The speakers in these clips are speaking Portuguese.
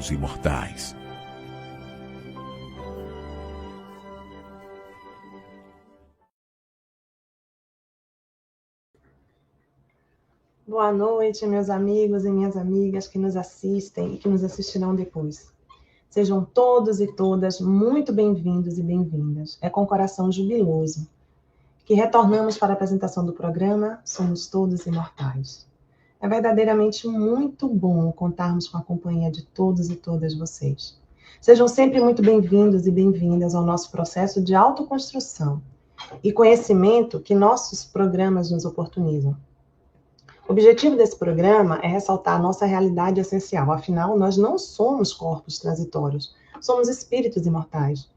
espíritos imortais. Boa noite, meus amigos e minhas amigas que nos assistem e que nos assistirão depois. Sejam todos e todas muito bem-vindos e bem-vindas. É com coração jubiloso que retornamos para a apresentação do programa Somos Todos Imortais. É verdadeiramente muito bom contarmos com a companhia de todos e todas vocês. Sejam sempre muito bem-vindos e bem-vindas ao nosso processo de autoconstrução e conhecimento que nossos programas nos oportunizam. O objetivo desse programa é ressaltar a nossa realidade essencial, afinal, nós não somos corpos transitórios, somos espíritos imortais.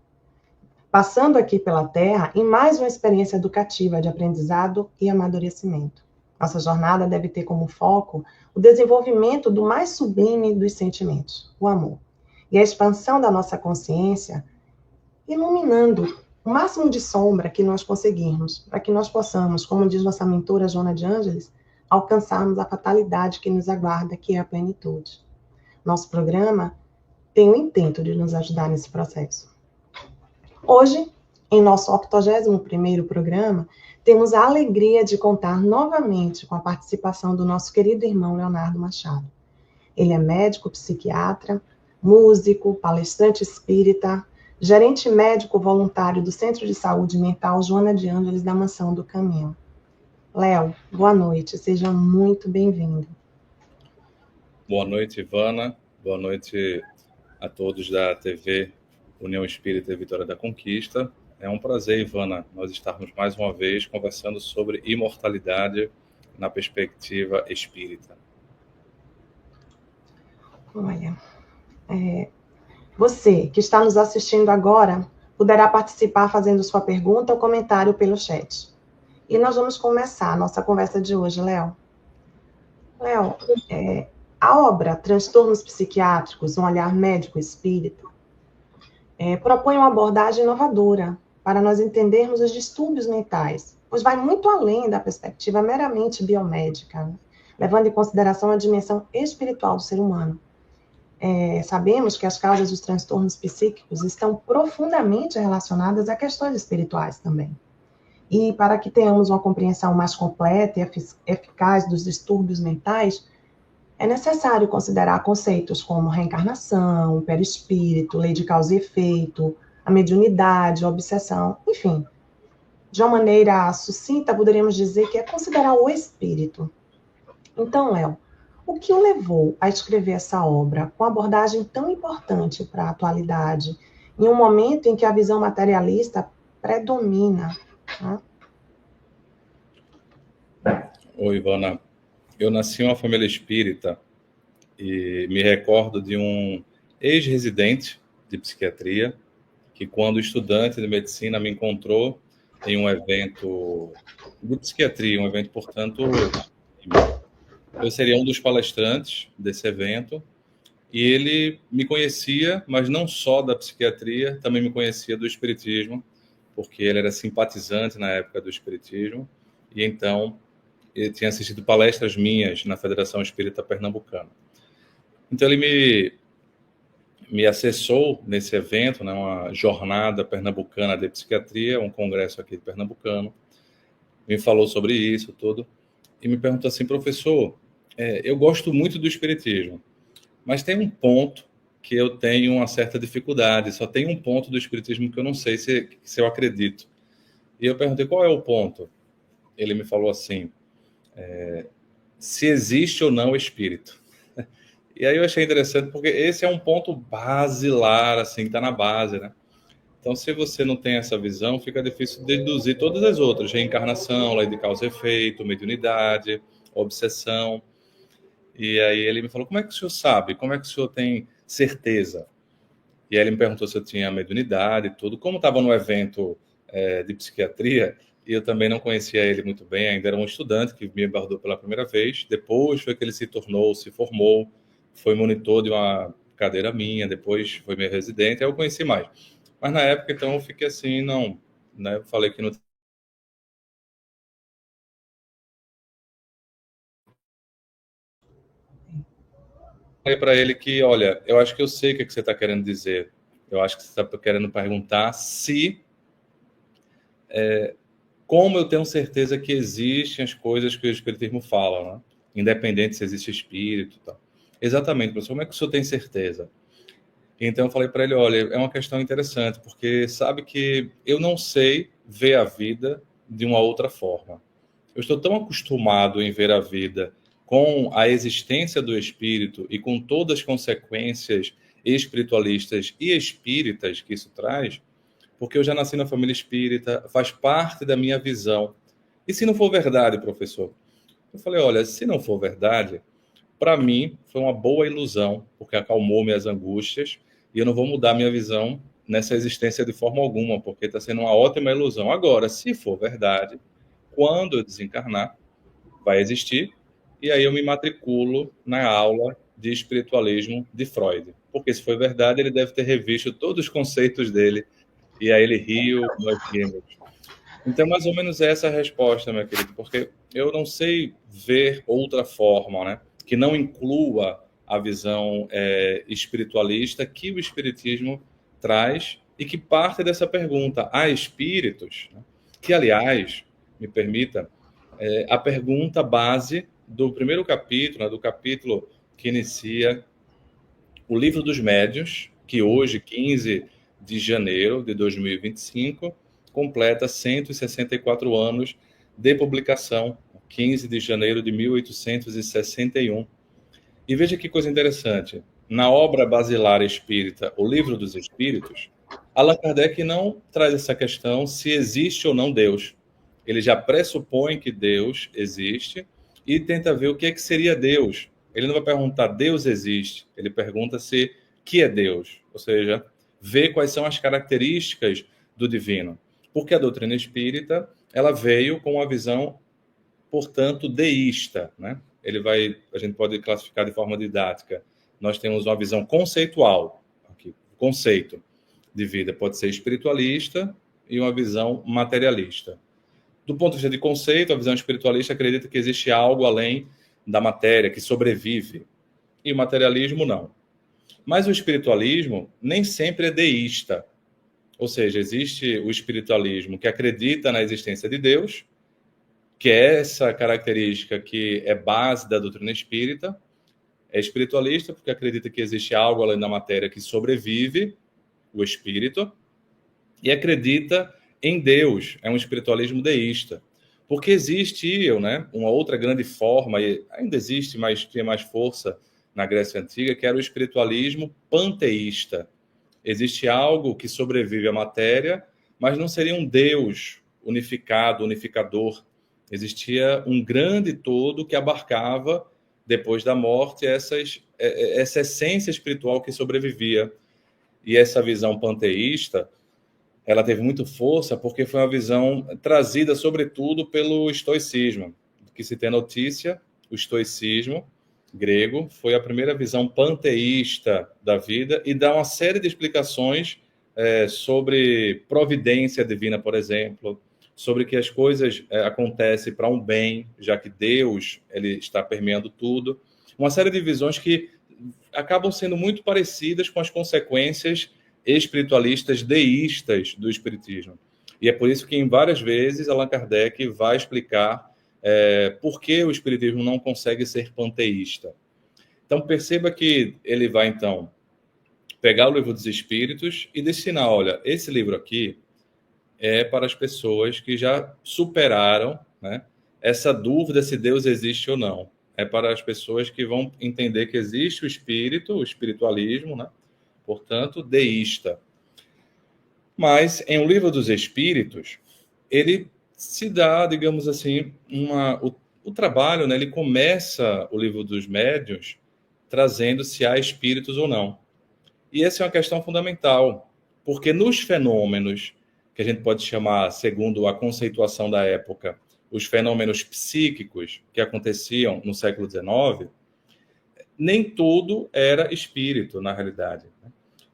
Passando aqui pela Terra em mais uma experiência educativa de aprendizado e amadurecimento. Nossa jornada deve ter como foco o desenvolvimento do mais sublime dos sentimentos, o amor, e a expansão da nossa consciência, iluminando o máximo de sombra que nós conseguirmos, para que nós possamos, como diz nossa mentora Joana de Ângeles, alcançarmos a fatalidade que nos aguarda, que é a plenitude. Nosso programa tem o intento de nos ajudar nesse processo. Hoje, em nosso 81º programa, temos a alegria de contar novamente com a participação do nosso querido irmão Leonardo Machado. Ele é médico psiquiatra, músico, palestrante espírita, gerente médico voluntário do Centro de Saúde Mental Joana de Ângeles da Mansão do Caminho. Léo, boa noite, seja muito bem-vindo. Boa noite, Ivana. Boa noite a todos da TV União Espírita e Vitória da Conquista. É um prazer, Ivana, nós estarmos mais uma vez conversando sobre imortalidade na perspectiva espírita. Olha, você que está nos assistindo agora poderá participar fazendo sua pergunta ou comentário pelo chat. E nós vamos começar a nossa conversa de hoje, Léo. Léo, a obra Transtornos Psiquiátricos, um olhar médico espírita, propõe uma abordagem inovadora para nós entendermos os distúrbios mentais, pois vai muito além da perspectiva meramente biomédica, né? Levando em consideração a dimensão espiritual do ser humano. Sabemos que as causas dos transtornos psíquicos estão profundamente relacionadas a questões espirituais também. E para que tenhamos uma compreensão mais completa e eficaz dos distúrbios mentais, é necessário considerar conceitos como reencarnação, perispírito, lei de causa e efeito, a mediunidade, a obsessão, enfim. De uma maneira sucinta, poderíamos dizer que é considerar o espírito. Então, Léo, o que o levou a escrever essa obra com abordagem tão importante para a atualidade, em um momento em que a visão materialista predomina, né? Oi, Ivana. Eu nasci em uma família espírita e me recordo de um ex-residente de psiquiatria que, quando estudante de medicina, me encontrou em um evento de psiquiatria, um evento, portanto, eu seria um dos palestrantes desse evento, e ele me conhecia, mas não só da psiquiatria, também me conhecia do espiritismo, porque ele era simpatizante na época do espiritismo, e então ele tinha assistido palestras minhas na Federação Espírita Pernambucana. Então ele me acessou nesse evento, né, uma jornada pernambucana de psiquiatria, um congresso aqui de Pernambucano, me falou sobre isso tudo, e me perguntou assim: professor, eu gosto muito do espiritismo, mas tem um ponto que eu tenho uma certa dificuldade, só tem um ponto do espiritismo que eu não sei se eu acredito. E eu perguntei: qual é o ponto? Ele me falou assim: se existe ou não espírito. E aí eu achei interessante, porque esse é um ponto basilar, assim, que está na base, né? Então, se você não tem essa visão, fica difícil deduzir todas as outras: reencarnação, lei de causa e efeito, mediunidade, obsessão. E aí ele me falou: como é que o senhor sabe? Como é que o senhor tem certeza? E aí ele me perguntou se eu tinha mediunidade e tudo. Como estava no evento de psiquiatria, e eu também não conhecia ele muito bem, ainda era um estudante que me abordou pela primeira vez. Depois foi que ele se formou, foi monitor de uma cadeira minha, depois foi meu residente, aí eu conheci mais. Mas na época, então, eu fiquei assim, não, né? Eu falei que não. falei para ele que, olha, eu acho que eu sei o que você está querendo dizer. Eu acho que você está querendo perguntar se... como eu tenho certeza que existem as coisas que o Espiritismo fala, né? Independente se existe espírito e tal. Exatamente, professor, como é que o senhor tem certeza? Então eu falei para ele, olha, é uma questão interessante, porque sabe que eu não sei ver a vida de uma outra forma. Eu estou tão acostumado em ver a vida com a existência do espírito e com todas as consequências espiritualistas e espíritas que isso traz, porque eu já nasci na família espírita, faz parte da minha visão. E se não for verdade, professor? Eu falei, olha, se não for verdade, para mim foi uma boa ilusão, porque acalmou minhas angústias, e eu não vou mudar minha visão nessa existência de forma alguma, porque está sendo uma ótima ilusão. Agora, se for verdade, quando eu desencarnar, vai existir, e aí eu me matriculo na aula de espiritualismo de Freud. Porque se foi verdade, ele deve ter revisto todos os conceitos dele, e aí ele riu, nós rimos. Então, mais ou menos essa é a resposta, meu querido, porque eu não sei ver outra forma, né, que não inclua a visão espiritualista que o espiritismo traz e que parte dessa pergunta. Há espíritos, né, que, aliás, me permita, a pergunta base do primeiro capítulo, né, do capítulo que inicia o Livro dos Médiuns, que hoje, 15 de janeiro de 2025, completa 164 anos de publicação, 15 de janeiro de 1861. E veja que coisa interessante. Na obra basilar espírita, O Livro dos Espíritos, Allan Kardec não traz essa questão se existe ou não Deus. Ele já pressupõe que Deus existe e tenta ver o que seria Deus. Ele não vai perguntar Deus existe, ele pergunta se que é Deus, ou seja, ver quais são as características do divino. Porque a doutrina espírita, ela veio com uma visão, portanto, deísta, né? A gente pode classificar de forma didática. Nós temos uma visão conceitual, aqui, conceito de vida pode ser espiritualista e uma visão materialista. Do ponto de vista de conceito, a visão espiritualista acredita que existe algo além da matéria, que sobrevive. E o materialismo, não. Mas o espiritualismo nem sempre é deísta. Ou seja, existe o espiritualismo que acredita na existência de Deus, que é essa característica que é base da doutrina espírita. É espiritualista porque acredita que existe algo além da matéria que sobrevive, o espírito, e acredita em Deus. É um espiritualismo deísta. Porque existiu, né, uma outra grande forma, e ainda existe, mas tinha mais força na Grécia Antiga, que era o espiritualismo panteísta. Existe algo que sobrevive à matéria, mas não seria um Deus unificado, unificador. Existia um grande todo que abarcava, depois da morte, essa essência espiritual que sobrevivia. E essa visão panteísta, ela teve muito força porque foi uma visão trazida, sobretudo, pelo estoicismo. Que se tem notícia, o estoicismo grego foi a primeira visão panteísta da vida e dá uma série de explicações sobre providência divina, por exemplo, sobre que as coisas acontecem para um bem, já que Deus ele está permeando tudo. Uma série de visões que acabam sendo muito parecidas com as consequências espiritualistas deístas do espiritismo. E é por isso que, em várias vezes, Allan Kardec vai explicar por que o espiritismo não consegue ser panteísta. Então, perceba que ele vai, então, pegar o Livro dos Espíritos e destinar, olha, esse livro aqui é para as pessoas que já superaram, né, essa dúvida se Deus existe ou não. É para as pessoas que vão entender que existe o espírito, o espiritualismo, né? Portanto, deísta. Mas, em O Livro dos Espíritos, ele se dá, digamos assim, o trabalho, né? Ele começa o Livro dos Médiuns trazendo se há espíritos ou não. E essa é uma questão fundamental, porque nos fenômenos, que a gente pode chamar, segundo a conceituação da época, os fenômenos psíquicos que aconteciam no século XIX, nem tudo era espírito, na realidade.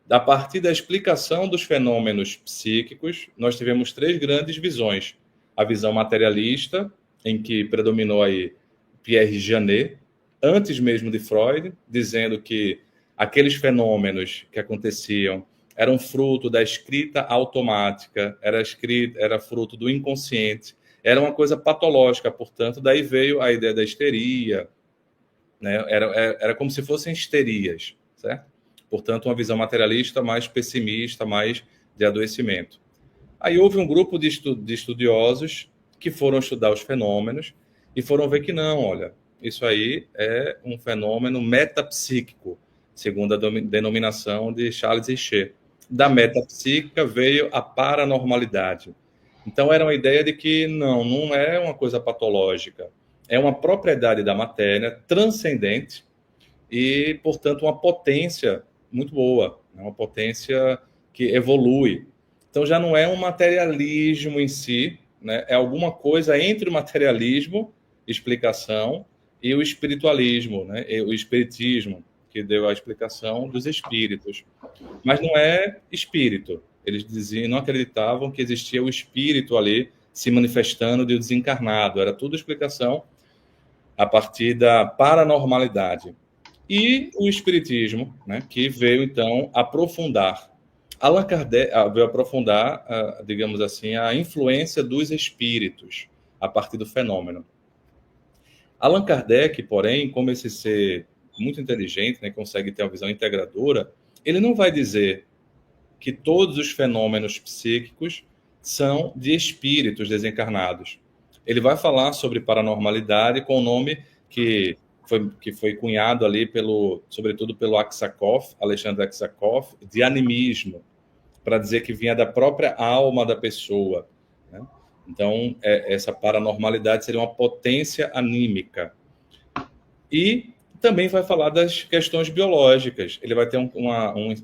A partir da explicação dos fenômenos psíquicos, nós tivemos três grandes visões. A visão materialista, em que predominou aí Pierre Janet, antes mesmo de Freud, dizendo que aqueles fenômenos que aconteciam eram fruto da escrita automática, era fruto do inconsciente, era uma coisa patológica, portanto, daí veio a ideia da histeria, né? Era como se fossem histerias, certo? Portanto, uma visão materialista mais pessimista, mais de adoecimento. Aí houve um grupo de estudiosos que foram estudar os fenômenos e foram ver que não, olha, isso aí é um fenômeno metapsíquico, segundo a denominação de Charles Richer. Da metapsíquica veio a paranormalidade. Então era uma ideia de que não é uma coisa patológica, é uma propriedade da matéria transcendente e, portanto, uma potência muito boa, uma potência que evolui. Então já não é um materialismo em si, né? É alguma coisa entre o materialismo, explicação, e o espiritualismo, né? E o espiritismo, que deu a explicação dos espíritos. Mas não é espírito. Eles diziam, não acreditavam que existia o espírito ali se manifestando de desencarnado. Era tudo explicação a partir da paranormalidade. E o espiritismo, né, que veio então aprofundar. Allan Kardec veio aprofundar, digamos assim, a influência dos espíritos a partir do fenômeno. Allan Kardec, porém, como esse ser muito inteligente, né, consegue ter uma visão integradora, ele não vai dizer que todos os fenômenos psíquicos são de espíritos desencarnados. Ele vai falar sobre paranormalidade com o nome que foi cunhado ali, sobretudo pelo Aksakov, Alexandre Aksakov, de animismo, para dizer que vinha da própria alma da pessoa, né? Então, essa paranormalidade seria uma potência anímica. E também vai falar das questões biológicas. Ele vai ter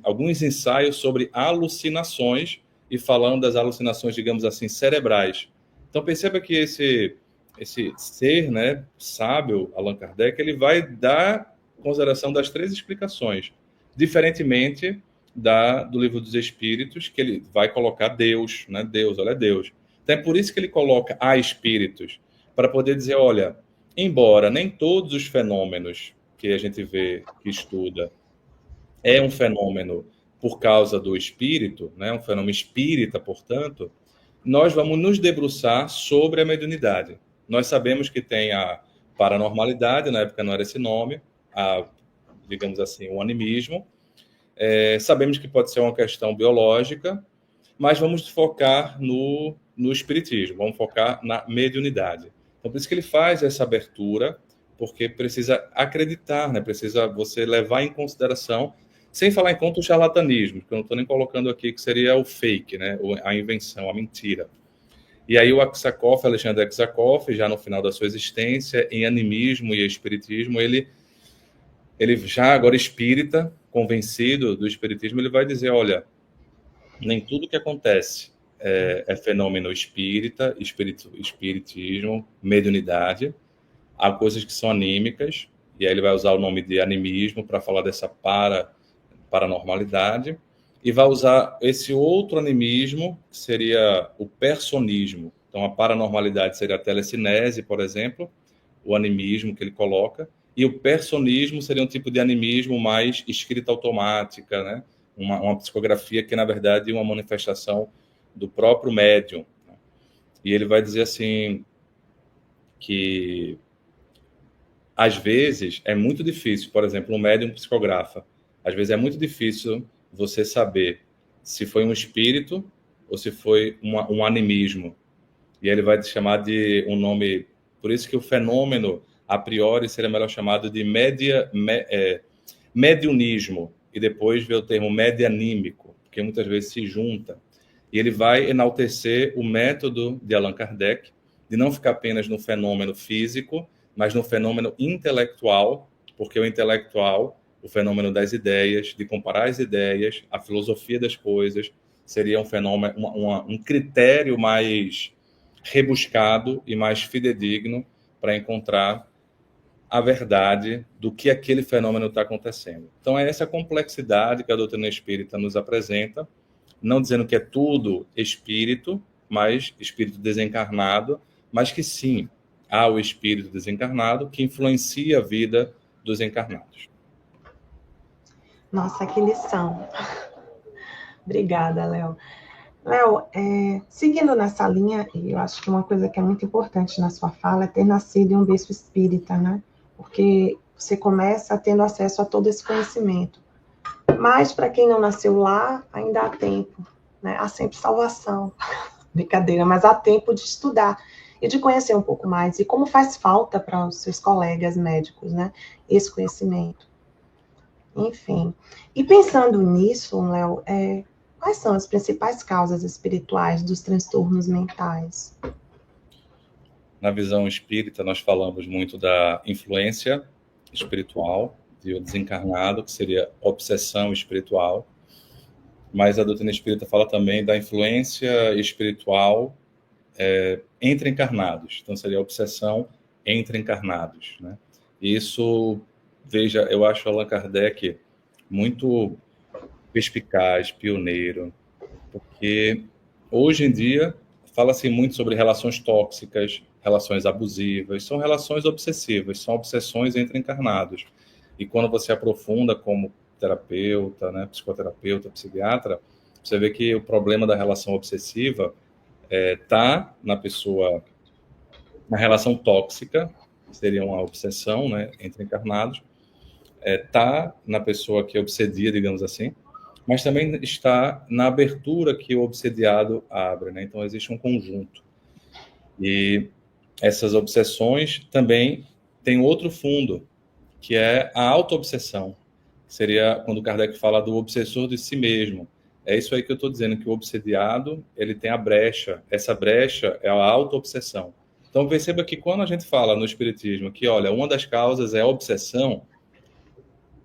alguns ensaios sobre alucinações e falando das alucinações, digamos assim, cerebrais. Então, perceba que esse ser, né, sábio, Allan Kardec, ele vai dar consideração das três explicações, diferentemente do Livro dos Espíritos, que ele vai colocar Deus, né? Deus, olha, Deus. Então, é por isso que ele coloca a espíritos, para poder dizer, olha, embora nem todos os fenômenos que a gente vê, que estuda, é um fenômeno por causa do espírito, né? Um fenômeno espírita, portanto, nós vamos nos debruçar sobre a mediunidade. Nós sabemos que tem a paranormalidade, na época não era esse nome, digamos assim, o animismo. Sabemos que pode ser uma questão biológica, mas vamos focar no espiritismo, vamos focar na mediunidade. Então, por isso que ele faz essa abertura, porque precisa acreditar, né? Precisa você levar em consideração, sem falar em conta o charlatanismo, que eu não estou nem colocando aqui, que seria o fake, né? A invenção, a mentira. E aí o Aksakov, Alexandre Aksakov, já no final da sua existência, em animismo e espiritismo, ele já agora espírita, convencido do espiritismo, ele vai dizer, olha, nem tudo que acontece é fenômeno espírita, espiritismo, mediunidade. Há coisas que são anímicas, e aí ele vai usar o nome de animismo para falar dessa paranormalidade, e vai usar esse outro animismo, que seria o personismo. Então, a paranormalidade seria a telecinese, por exemplo, o animismo que ele coloca, e o personismo seria um tipo de animismo mais escrita automática, né? Uma psicografia que, na verdade, é uma manifestação do próprio médium. E ele vai dizer assim que, às vezes, é muito difícil, por exemplo, um médium psicografa, às vezes é muito difícil você saber se foi um espírito ou se foi um animismo. E ele vai chamar de um nome... Por isso que o fenômeno, a priori, seria melhor chamado de mediunismo. E depois vê o termo medianímico, porque muitas vezes se junta. E ele vai enaltecer o método de Allan Kardec, de não ficar apenas no fenômeno físico, mas no fenômeno intelectual, porque o intelectual, o fenômeno das ideias, de comparar as ideias, a filosofia das coisas, seria um fenômeno, um critério mais rebuscado e mais fidedigno para encontrar a verdade do que aquele fenômeno está acontecendo. Então, é essa complexidade que a doutrina espírita nos apresenta, não dizendo que é tudo espírito, mas espírito desencarnado, mas que sim, há o espírito desencarnado que influencia a vida dos encarnados. Nossa, que lição. Obrigada, Léo. Léo, seguindo nessa linha, eu acho que uma coisa que é muito importante na sua fala é ter nascido em um berço espírita, né? Porque você começa tendo acesso a todo esse conhecimento. Mas, para quem não nasceu lá, ainda há tempo, né? Há sempre salvação. Brincadeira, mas há tempo de estudar e de conhecer um pouco mais. E como faz falta para os seus colegas médicos, né? Esse conhecimento. Enfim. E pensando nisso, Léo, quais são as principais causas espirituais dos transtornos mentais? Na visão espírita, nós falamos muito da influência espiritual, de o desencarnado, que seria obsessão espiritual, mas a doutrina espírita fala também da influência espiritual entre encarnados, então seria a obsessão entre encarnados, né? E isso, veja, eu acho Allan Kardec muito perspicaz, pioneiro, porque hoje em dia fala-se muito sobre relações tóxicas, relações abusivas, são relações obsessivas, são obsessões entre encarnados. E quando você aprofunda como terapeuta, né, psicoterapeuta, psiquiatra, você vê que o problema da relação obsessiva está na pessoa, na relação tóxica, que seria uma obsessão, né, entre encarnados, está na pessoa que é obsedia, digamos assim, mas também está na abertura que o obsediado abre, né? Então, existe um conjunto. E essas obsessões também têm outro fundo, que é a auto-obsessão. Seria quando Kardec fala do obsessor de si mesmo. É isso aí que eu estou dizendo, que o obsediado, ele tem a brecha. Essa brecha é a auto-obsessão. Então, perceba que quando a gente fala no Espiritismo que, olha, uma das causas é a obsessão,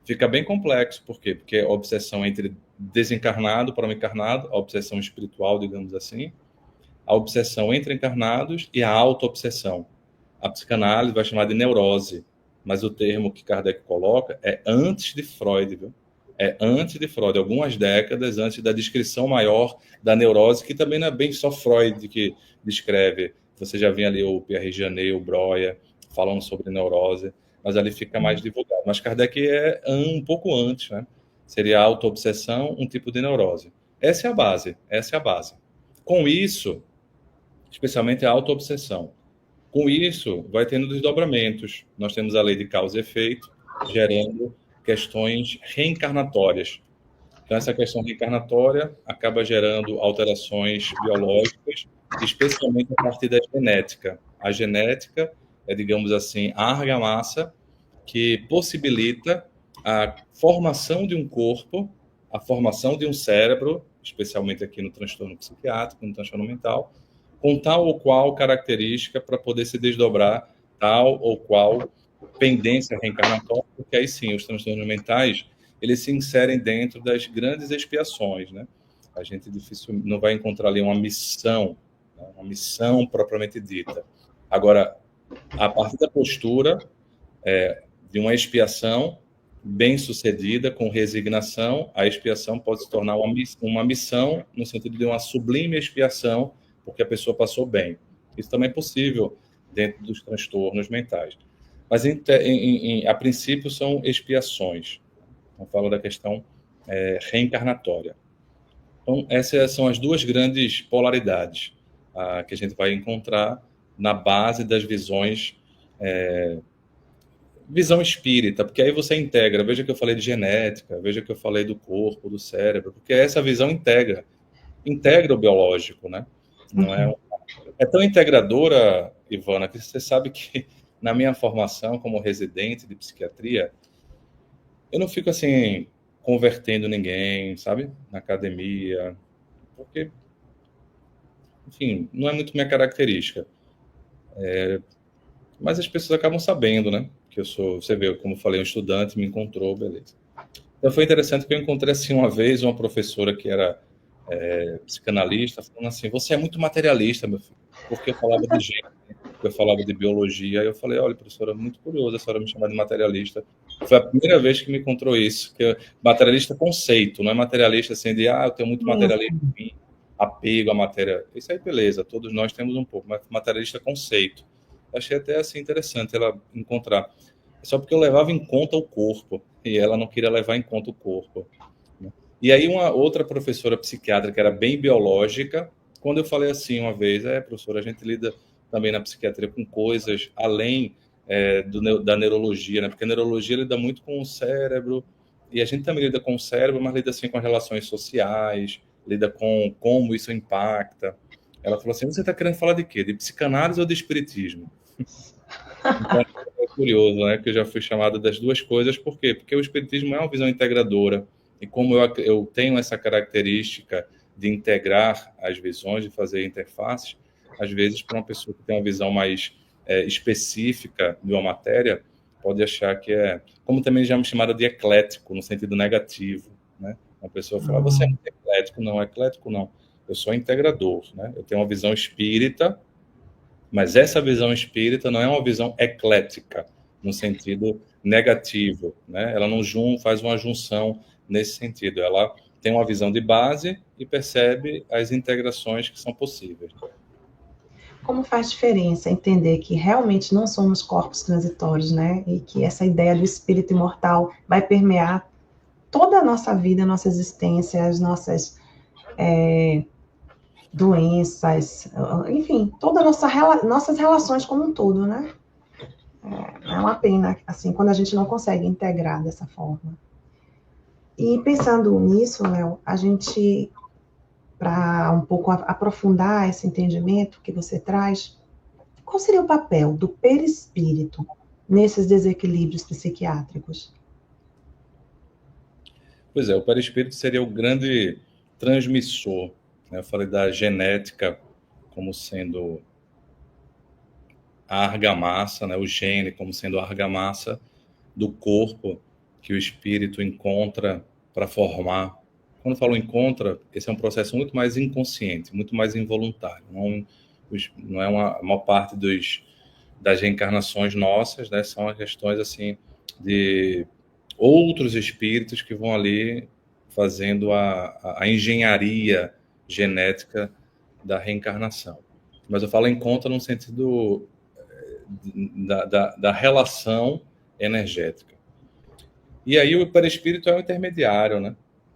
fica bem complexo. Por quê? Porque a obsessão entre desencarnado para o encarnado, a obsessão espiritual, digamos assim, a obsessão entre encarnados e a auto-obsessão. A psicanálise vai chamar de neurose, mas o termo que Kardec coloca é antes de Freud, viu? É antes de Freud, algumas décadas antes da descrição maior da neurose, que também não é bem só Freud que descreve. Você já viu ali o Pierre Janet, o Breuer, falando sobre neurose, mas ali fica mais divulgado. Mas Kardec é um pouco antes, né? Seria a auto-obsessão, um tipo de neurose. Essa é a base, essa é a base. Com isso, especialmente a auto-obsessão, com isso, vai tendo desdobramentos. Nós temos a lei de causa e efeito, gerando questões reencarnatórias. Então, essa questão reencarnatória acaba gerando alterações biológicas, especialmente a partir da genética. A genética é, digamos assim, a argamassa que possibilita a formação de um corpo, a formação de um cérebro, especialmente aqui no transtorno psiquiátrico, no transtorno mental, com tal ou qual característica para poder se desdobrar tal ou qual pendência reencarnatória, porque aí sim, os transtornos mentais, eles se inserem dentro das grandes expiações, né? A gente difícil não vai encontrar ali uma missão, né? Uma missão propriamente dita. Agora, a partir da postura de uma expiação bem-sucedida, com resignação, a expiação pode se tornar uma missão, no sentido de uma sublime expiação, porque a pessoa passou bem. Isso também é possível dentro dos transtornos mentais. Mas, a princípio, são expiações. Então, falo da questão reencarnatória. Então, essas são as duas grandes polaridades que a gente vai encontrar na base das visões, visão espírita, porque aí você integra, veja que eu falei de genética, veja que eu falei do corpo, do cérebro, porque essa visão integra o biológico, né? Não é tão integradora, Ivana, que você sabe que na minha formação como residente de psiquiatria, eu não fico assim convertendo ninguém, sabe? Na academia, porque, enfim, não é muito minha característica. Mas as pessoas acabam sabendo, né? Que eu sou, você vê, como eu falei, um estudante, me encontrou, beleza. Então foi interessante que eu encontrei assim uma vez uma professora que era psicanalista, falando assim: você é muito materialista, meu filho, porque eu falava de gênero, eu falava de biologia, e eu falei: olha, professora, muito curioso a senhora me chamar de materialista. Foi a primeira vez que me encontrou isso, que materialista conceito, não é materialista assim de, eu tenho muito materialismo em mim, apego à matéria. Isso aí, beleza, todos nós temos um pouco, mas materialista conceito. Achei até assim interessante ela encontrar. só porque eu levava em conta o corpo, e ela não queria levar em conta o corpo. E aí uma outra professora psiquiatra, que era bem biológica, quando eu falei assim uma vez, professora, a gente lida também na psiquiatria com coisas além da neurologia, né? Porque a neurologia lida muito com o cérebro, e a gente também lida com o cérebro, mas lida assim com as relações sociais, lida com como isso impacta. Ela falou assim, você está querendo falar de quê? De psicanálise ou de espiritismo? Então, é curioso, né? Que eu já fui chamado das duas coisas. Por quê? Porque o espiritismo é uma visão integradora. E como eu tenho essa característica de integrar as visões, de fazer interfaces, às vezes, para uma pessoa que tem uma visão mais específica de uma matéria, pode achar que é... Como também já me chamaram de eclético, no sentido negativo, né? Uma pessoa fala, você é muito eclético. Não, eclético não. Eu sou integrador, né? Eu tenho uma visão espírita, mas essa visão espírita não é uma visão eclética, no sentido negativo, né? Ela não faz uma junção nesse sentido. Ela tem uma visão de base e percebe as integrações que são possíveis. Como faz diferença entender que realmente não somos corpos transitórios, né? E que essa ideia do espírito imortal vai permear toda a nossa vida, a nossa existência, as nossas doenças, enfim, todas nossas relações como um todo, né? É uma pena, assim, quando a gente não consegue integrar dessa forma. E pensando nisso, Léo, a gente, para um pouco aprofundar esse entendimento que você traz, qual seria o papel do perispírito nesses desequilíbrios psiquiátricos? Pois é, o perispírito seria o grande transmissor, né? Eu falei da genética como sendo a argamassa, né? O gene como sendo a argamassa do corpo que o espírito encontra para formar. Quando eu falo encontra, esse é um processo muito mais inconsciente, muito mais involuntário. Não é uma parte das reencarnações nossas, né? São as questões assim de outros espíritos que vão ali fazendo a engenharia genética da reencarnação. Mas eu falo encontra no sentido da relação energética. E aí o perispírito é o intermediário, né?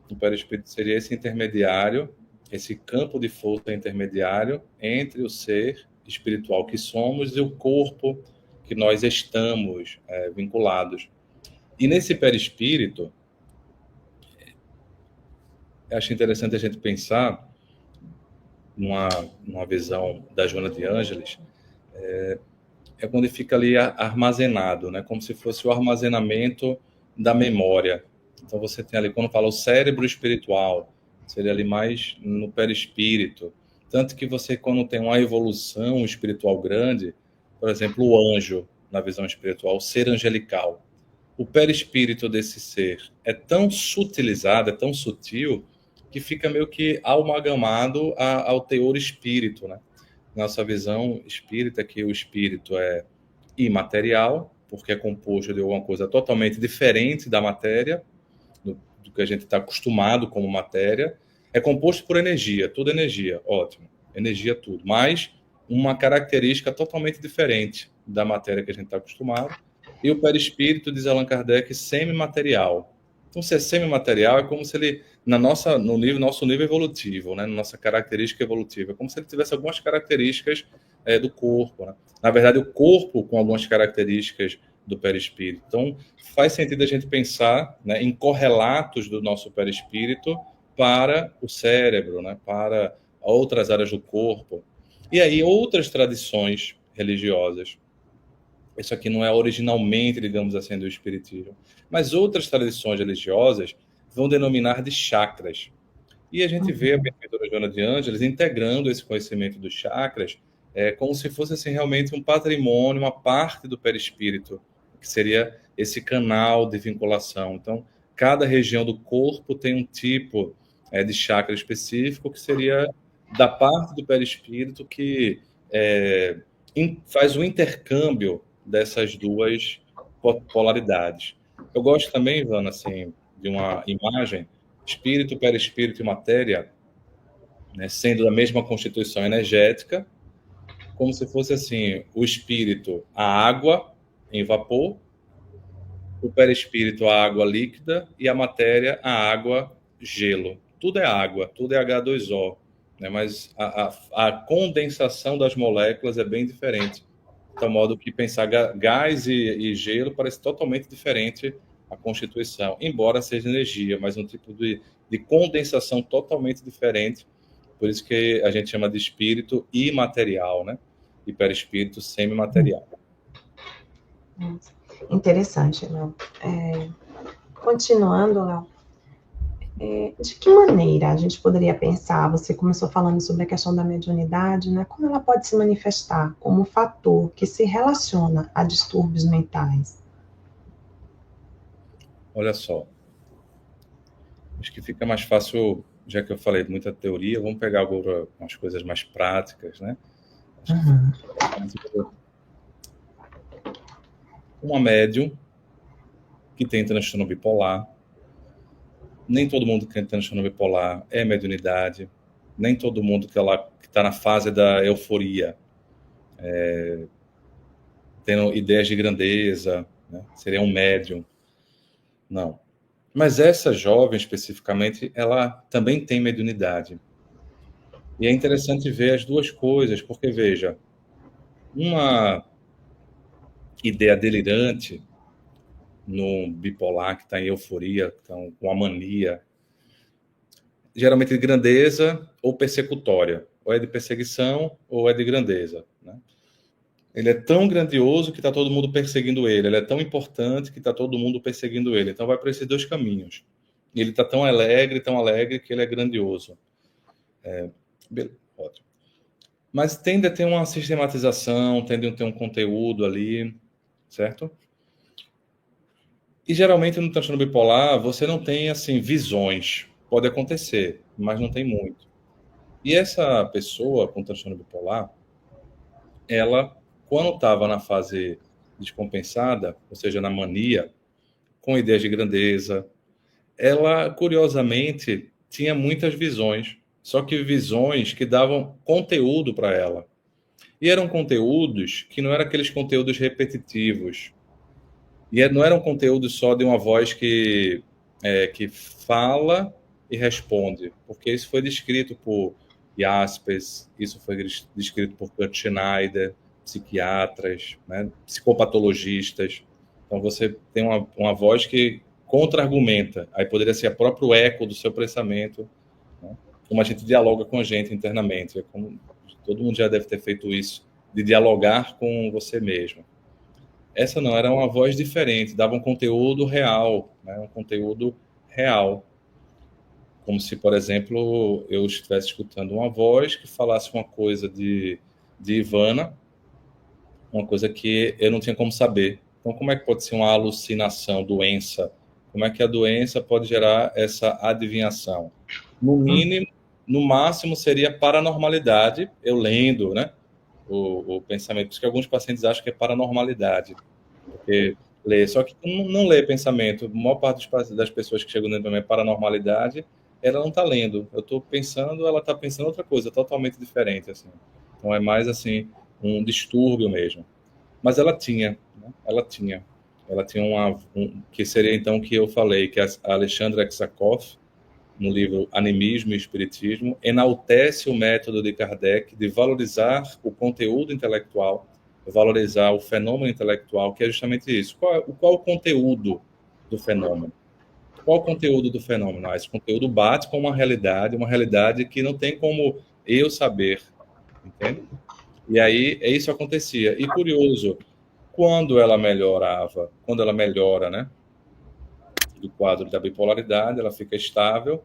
O perispírito seria esse intermediário, esse campo de força intermediário entre o ser espiritual que somos e o corpo que nós estamos vinculados. E nesse perispírito, eu acho interessante a gente pensar numa visão da Joana de Ângeles, quando ele fica ali armazenado, né? Como se fosse o armazenamento da memória. Então você tem ali, quando fala o cérebro espiritual, seria ali mais no perispírito. Tanto que você, quando tem uma evolução espiritual grande, por exemplo, o anjo, na visão espiritual, o ser angelical, o perispírito desse ser é tão sutilizado, é tão sutil, que fica meio que amalgamado ao teor espírito, né? Nossa visão espírita, que o espírito é imaterial, porque é composto de alguma coisa totalmente diferente da matéria, do que a gente está acostumado como matéria. É composto por energia, tudo energia, ótimo, energia tudo, mas uma característica totalmente diferente da matéria que a gente está acostumado. E o perispírito, diz Allan Kardec, semimaterial. Então, se é semimaterial, é como se ele, nosso nível evolutivo, né, na nossa característica evolutiva, é como se ele tivesse algumas características do corpo. Né? Na verdade, o corpo com algumas características do perispírito. Então, faz sentido a gente pensar, né, em correlatos do nosso perispírito para o cérebro, né, para outras áreas do corpo. E aí, outras tradições religiosas. Isso aqui não é originalmente, digamos assim, do espiritismo. Mas outras tradições religiosas vão denominar de chakras. E a gente vê a benfeitora Joana de Ângeles integrando esse conhecimento dos chakras como se fosse assim, realmente um patrimônio, uma parte do perispírito, que seria esse canal de vinculação. Então, cada região do corpo tem um tipo de chakra específico, que seria da parte do perispírito que faz o intercâmbio dessas duas polaridades. Eu gosto também, Ivana, assim, de uma imagem, espírito, perispírito e matéria, né, sendo da mesma constituição energética, como se fosse assim, o espírito, a água em vapor, o perispírito a água líquida e a matéria a água gelo. Tudo é água, tudo é H2O, né? Mas a condensação das moléculas é bem diferente. De tal modo que pensar gás e gelo parece totalmente diferente a constituição, embora seja energia, mas um tipo de condensação totalmente diferente. Por isso que a gente chama de espírito imaterial, né? E perispírito semimaterial. Interessante, Léo. Continuando, Léo, de que maneira a gente poderia pensar, você começou falando sobre a questão da mediunidade, né? Como ela pode se manifestar como um fator que se relaciona a distúrbios mentais? Olha só, acho que fica mais fácil, já que eu falei de muita teoria, vamos pegar agora umas coisas mais práticas, né? Acho que fica mais fácil. Uma médium que tem transtorno bipolar, nem todo mundo que tem transtorno bipolar é mediunidade, nem todo mundo que está na fase da euforia tendo ideias de grandeza, né? Seria um médium. Não. Mas essa jovem, especificamente, ela também tem mediunidade. E é interessante ver as duas coisas, porque, veja, uma ideia delirante no bipolar, que está em euforia, então, com a mania, geralmente de grandeza ou persecutória. Ou é de perseguição ou é de grandeza, né? Ele é tão grandioso que está todo mundo perseguindo ele. Ele é tão importante que está todo mundo perseguindo ele. Então vai para esses dois caminhos. E ele está tão alegre que ele é grandioso. Ótimo. Mas tende a ter uma sistematização, tende a ter um conteúdo ali, certo? E geralmente no transtorno bipolar você não tem assim visões. Pode acontecer, mas não tem muito. E essa pessoa com transtorno bipolar, ela, quando estava na fase descompensada, ou seja, na mania, com ideias de grandeza, ela, curiosamente, tinha muitas visões, só que visões que davam conteúdo para ela. E eram conteúdos que não eram aqueles conteúdos repetitivos. E não eram conteúdos só de uma voz que fala e responde, porque isso foi descrito por Jaspers, isso foi descrito por Kurt Schneider, psiquiatras, né, psicopatologistas. Então você tem uma voz que contra-argumenta, aí poderia ser o próprio eco do seu pensamento, né? Como a gente dialoga com a gente internamente, como todo mundo já deve ter feito isso, de dialogar com você mesmo. Essa não, era uma voz diferente, dava um conteúdo real, né? Um conteúdo real. Como se, por exemplo, eu estivesse escutando uma voz que falasse uma coisa de Ivana, uma coisa que eu não tinha como saber. Então, como é que pode ser uma alucinação, doença? Como é que a doença pode gerar essa adivinhação? No mínimo, no máximo, seria paranormalidade, eu lendo, né? O pensamento. Por isso que alguns pacientes acham que é paranormalidade, porque lê. Só que não lê pensamento. A maior parte das pessoas que chegam dentro da minha paranormalidade, ela não está lendo. Eu estou pensando, ela está pensando outra coisa, totalmente diferente, assim. Então é mais, assim, um distúrbio mesmo. Mas ela tinha, né? Ela tinha que seria, então, o que eu falei, que a Alexandra Exakov, no livro Animismo e Espiritismo, enaltece o método de Kardec de valorizar o conteúdo intelectual, valorizar o fenômeno intelectual, que é justamente isso. Qual o conteúdo do fenômeno? Qual o conteúdo do fenômeno? Esse conteúdo bate com uma realidade que não tem como eu saber, entende? E aí, isso acontecia. E curioso, quando ela melhora, né, do quadro da bipolaridade, ela fica estável,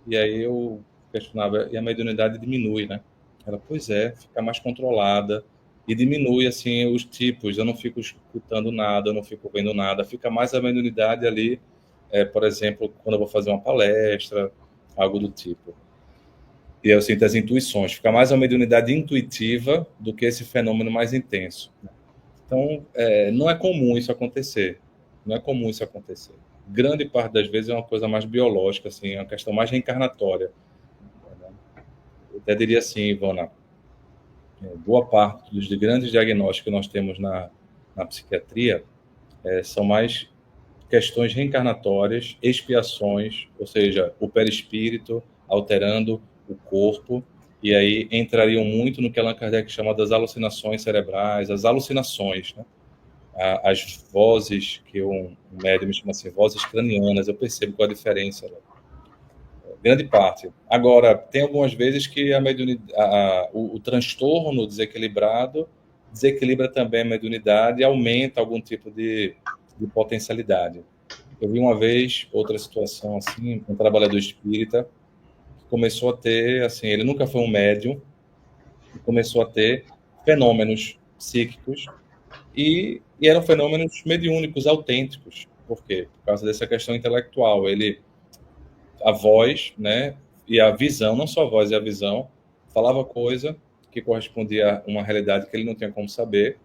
e aí eu questionava, e a mediunidade diminui, né? Ela, pois é, fica mais controlada, e diminui, assim, os tipos, eu não fico escutando nada, eu não fico vendo nada, fica mais a mediunidade ali, por exemplo, quando eu vou fazer uma palestra, algo do tipo. E eu sinto as intuições, fica mais uma mediunidade intuitiva do que esse fenômeno mais intenso. Então, não é comum isso acontecer, não é comum isso acontecer. Grande parte das vezes é uma coisa mais biológica, assim, é uma questão mais reencarnatória. Eu até diria assim, Ivana, boa parte dos grandes diagnósticos que nós temos na psiquiatria são mais questões reencarnatórias, expiações, ou seja, o perispírito alterando o corpo, e aí entrariam muito no que Allan Kardec chama das alucinações cerebrais, as alucinações, né? As vozes, que um médium me chama assim, vozes cranianas, eu percebo qual a diferença, né? Grande parte. Agora, tem algumas vezes que o transtorno desequilibrado desequilibra também a mediunidade e aumenta algum tipo de potencialidade. Eu vi uma vez outra situação assim, um trabalhador espírita que começou a ter, assim, ele nunca foi um médium, e começou a ter fenômenos psíquicos e eram fenômenos mediúnicos autênticos. Por quê? Por causa dessa questão intelectual. A voz, né, e a visão, não só a voz e a visão, falava coisa que correspondia a uma realidade que ele não tinha como saber.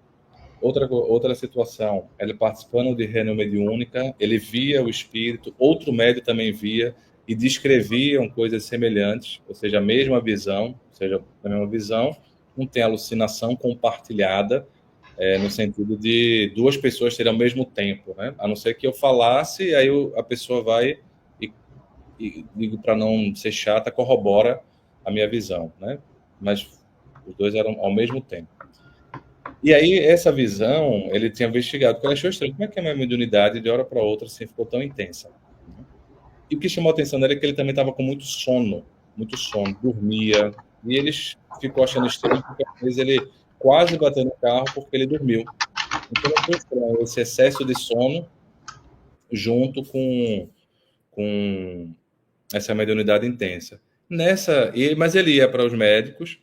Outra situação, ele participando de reunião mediúnica, ele via o espírito, outro médium também via e descreviam coisas semelhantes, ou seja, a mesma visão, ou seja, a mesma visão, não tem alucinação compartilhada, no sentido de duas pessoas terem ao mesmo tempo, né? A não ser que eu falasse, aí a pessoa vai e digo para não ser chata, corrobora a minha visão, né? Mas os dois eram ao mesmo tempo. E aí, essa visão, ele tinha investigado, porque ele achou estranho. Como é que a minha mediunidade, de hora para outra, assim, ficou tão intensa? E o que chamou a atenção dele é que ele também estava com muito sono, dormia. E ele ficou achando estranho, porque às vezes ele quase bateu no carro porque ele dormiu. Então, foi estranho esse excesso de sono junto com essa mediunidade intensa. Mas ele ia para os médicos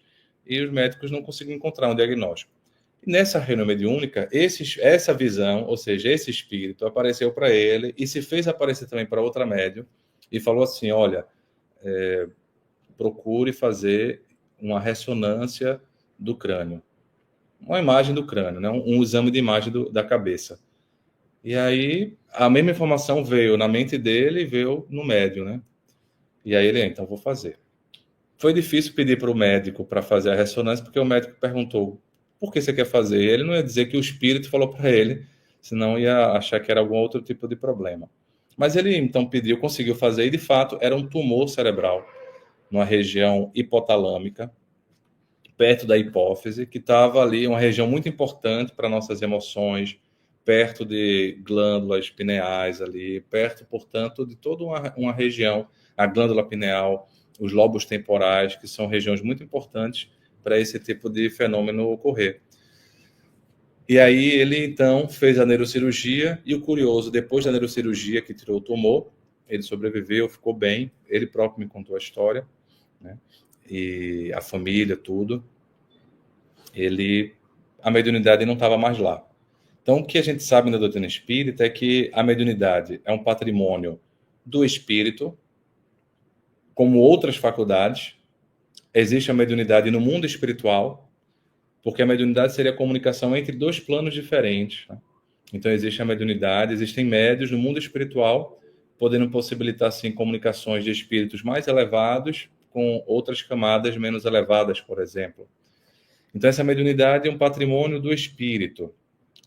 e os médicos não conseguiam encontrar um diagnóstico. E nessa reunião mediúnica, essa visão, ou seja, esse espírito, apareceu para ele e se fez aparecer também para outra médium e falou assim: olha, procure fazer uma ressonância do crânio, uma imagem do crânio, né? um exame de imagem da cabeça. E aí a mesma informação veio na mente dele e veio no médium, né? E aí ele, então vou fazer. Foi difícil pedir para o médico para fazer a ressonância, porque o médico perguntou: por que você quer fazer? Ele não ia dizer que o espírito falou para ele, senão ia achar que era algum outro tipo de problema. Mas ele então pediu, conseguiu fazer, e de fato era um tumor cerebral, numa região hipotalâmica, perto da hipófise, que estava ali, uma região muito importante para nossas emoções, perto de glândulas pineais ali, perto, portanto, de toda uma região, a glândula pineal, os lobos temporais, que são regiões muito importantes para esse tipo de fenômeno ocorrer. E aí ele, então, fez a neurocirurgia, e o curioso, depois da neurocirurgia que tirou o tumor, ele sobreviveu, ficou bem, ele próprio me contou a história, né? E a família, tudo. A mediunidade não estava mais lá. Então, o que a gente sabe na doutrina espírita é que a mediunidade é um patrimônio do espírito, como outras faculdades. Existe a mediunidade no mundo espiritual, porque a mediunidade seria a comunicação entre dois planos diferentes, né? Então, existe a mediunidade, existem médios no mundo espiritual, podendo possibilitar, assim, comunicações de espíritos mais elevados com outras camadas menos elevadas, por exemplo. Então, essa mediunidade é um patrimônio do espírito.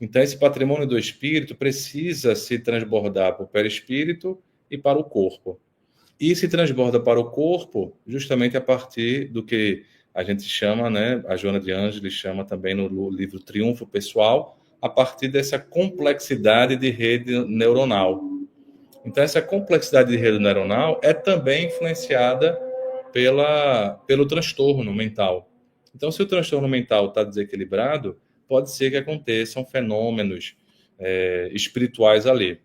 Então, esse patrimônio do espírito precisa se transbordar para o perispírito e para o corpo. E se transborda para o corpo justamente a partir do que a gente chama, né, a Joana de Ângeles chama também no livro Triunfo Pessoal, a partir dessa complexidade de rede neuronal. Então, essa complexidade de rede neuronal é também influenciada pelo transtorno mental. Então, se o transtorno mental está desequilibrado, pode ser que aconteçam fenômenos espirituais ali.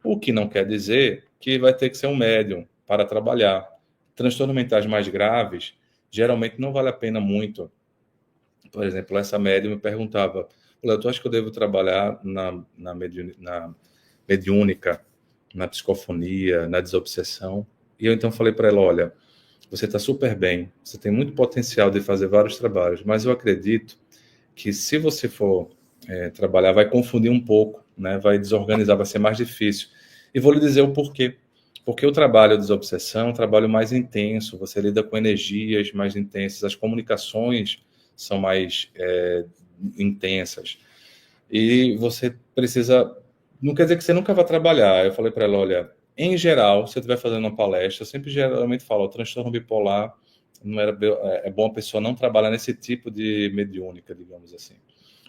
O que não quer dizer que vai ter que ser um médium para trabalhar. Transtornos mentais mais graves, geralmente não vale a pena muito. Por exemplo, essa médium me perguntava: Léo, tu acha que eu devo trabalhar na mediúnica, na psicofonia, na desobsessão? E eu então falei para ela: olha, você está super bem, você tem muito potencial de fazer vários trabalhos, mas eu acredito que se você for trabalhar, vai confundir um pouco, né? Vai desorganizar, vai ser mais difícil. E vou lhe dizer o porquê. Porque o trabalho de desobsessão é um trabalho mais intenso, você lida com energias mais intensas, as comunicações são mais intensas. E você precisa não quer dizer que você nunca vai trabalhar. Eu falei para ela, olha, em geral, se eu estiver fazendo uma palestra, eu sempre geralmente falo, o transtorno bipolar não era é bom a pessoa não trabalhar nesse tipo de mediúnica, digamos assim.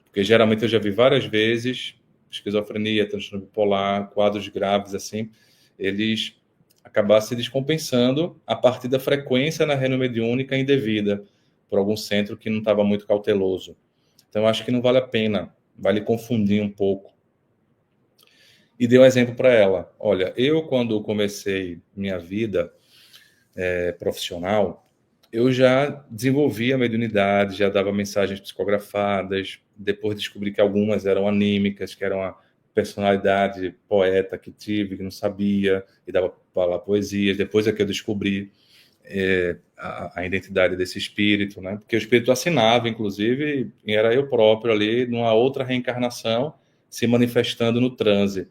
Porque geralmente eu já vi várias vezes esquizofrenia, transtorno bipolar, quadros graves assim, eles acabar se descompensando a partir da frequência na reunião mediúnica indevida por algum centro que não estava muito cauteloso. Então, eu acho que não vale a pena, vale confundir um pouco. E dei um exemplo para ela. Olha, eu quando comecei minha vida profissional, eu já desenvolvia a mediunidade, já dava mensagens psicografadas, depois descobri que algumas eram anímicas, que era uma personalidade poeta que tive, que não sabia, e dava para falar poesias. Depois é que eu descobri a identidade desse espírito, né? Porque o espírito assinava, inclusive, e era eu próprio ali, numa outra reencarnação, se manifestando no transe.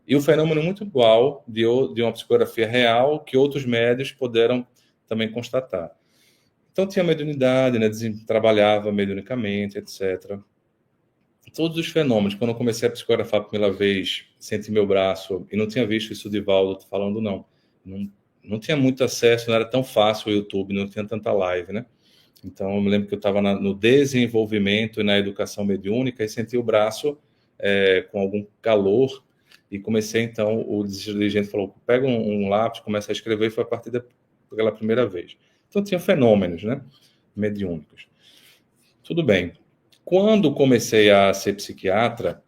E o fenômeno muito igual de uma psicografia real que outros médios puderam também constatar. Então tinha mediunidade, né? Trabalhava mediunicamente, etc. Todos os fenômenos, quando eu comecei a psicografar a primeira vez, senti meu braço, e não tinha visto isso de Valdo falando, não. Não tinha muito acesso, não era tão fácil o YouTube, não tinha tanta live, né? Então eu me lembro que eu estava no desenvolvimento e na educação mediúnica e senti o braço com algum calor e comecei então, o dirigente falou, pega um lápis, começa a escrever, e foi a partir daquela primeira vez. Então tinha fenômenos, né, mediúnicos. Tudo bem. Quando comecei a ser psiquiatra,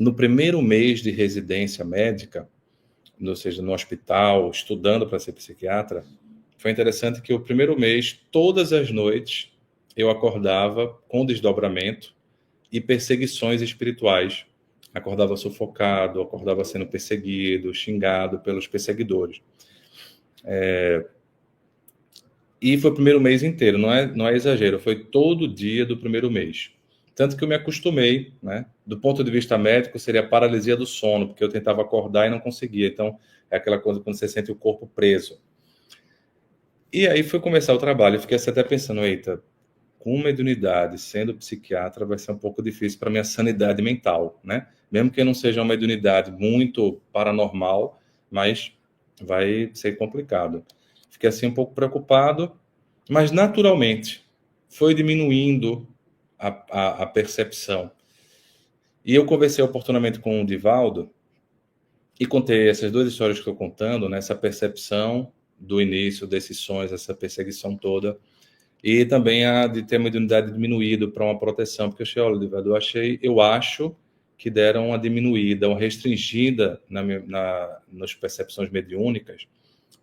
no primeiro mês de residência médica, ou seja, no hospital, estudando para ser psiquiatra, foi interessante que o primeiro mês, todas as noites, eu acordava com desdobramento e perseguições espirituais. Acordava sufocado, acordava sendo perseguido, xingado pelos perseguidores. E foi o primeiro mês inteiro, não é exagero, foi todo dia do primeiro mês. Tanto que eu me acostumei, né? Do ponto de vista médico, seria a paralisia do sono, porque eu tentava acordar e não conseguia. Então, é aquela coisa quando você sente o corpo preso. E aí foi começar o trabalho, eu fiquei até pensando, eita, com mediunidade, sendo psiquiatra, vai ser um pouco difícil para minha sanidade mental, né? Mesmo que não seja uma mediunidade muito paranormal, mas vai ser complicado. Fiquei assim um pouco preocupado, mas naturalmente foi diminuindo a percepção. E eu conversei oportunamente com o Divaldo e contei essas duas histórias que estou contando, né? Essa percepção do início desses sonhos, essa perseguição toda, e também a de ter uma mediunidade diminuída para uma proteção, porque eu achei, olha, Divaldo, eu acho que deram uma diminuída, uma restringida nas percepções mediúnicas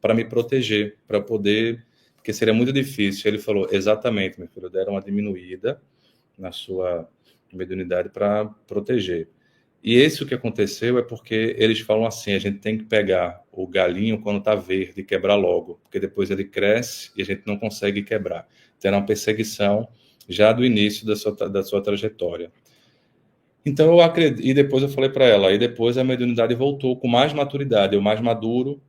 para me proteger, para poder, porque seria muito difícil. Ele falou, exatamente, meu filho, deram uma diminuída na sua mediunidade para proteger. E esse o que aconteceu é porque eles falam assim, a gente tem que pegar o galinho quando está verde e quebrar logo, porque depois ele cresce e a gente não consegue quebrar. Terá uma perseguição já do início da sua trajetória. Então eu acredito, e depois eu falei para ela, e depois a mediunidade voltou com mais maturidade, eu mais maduro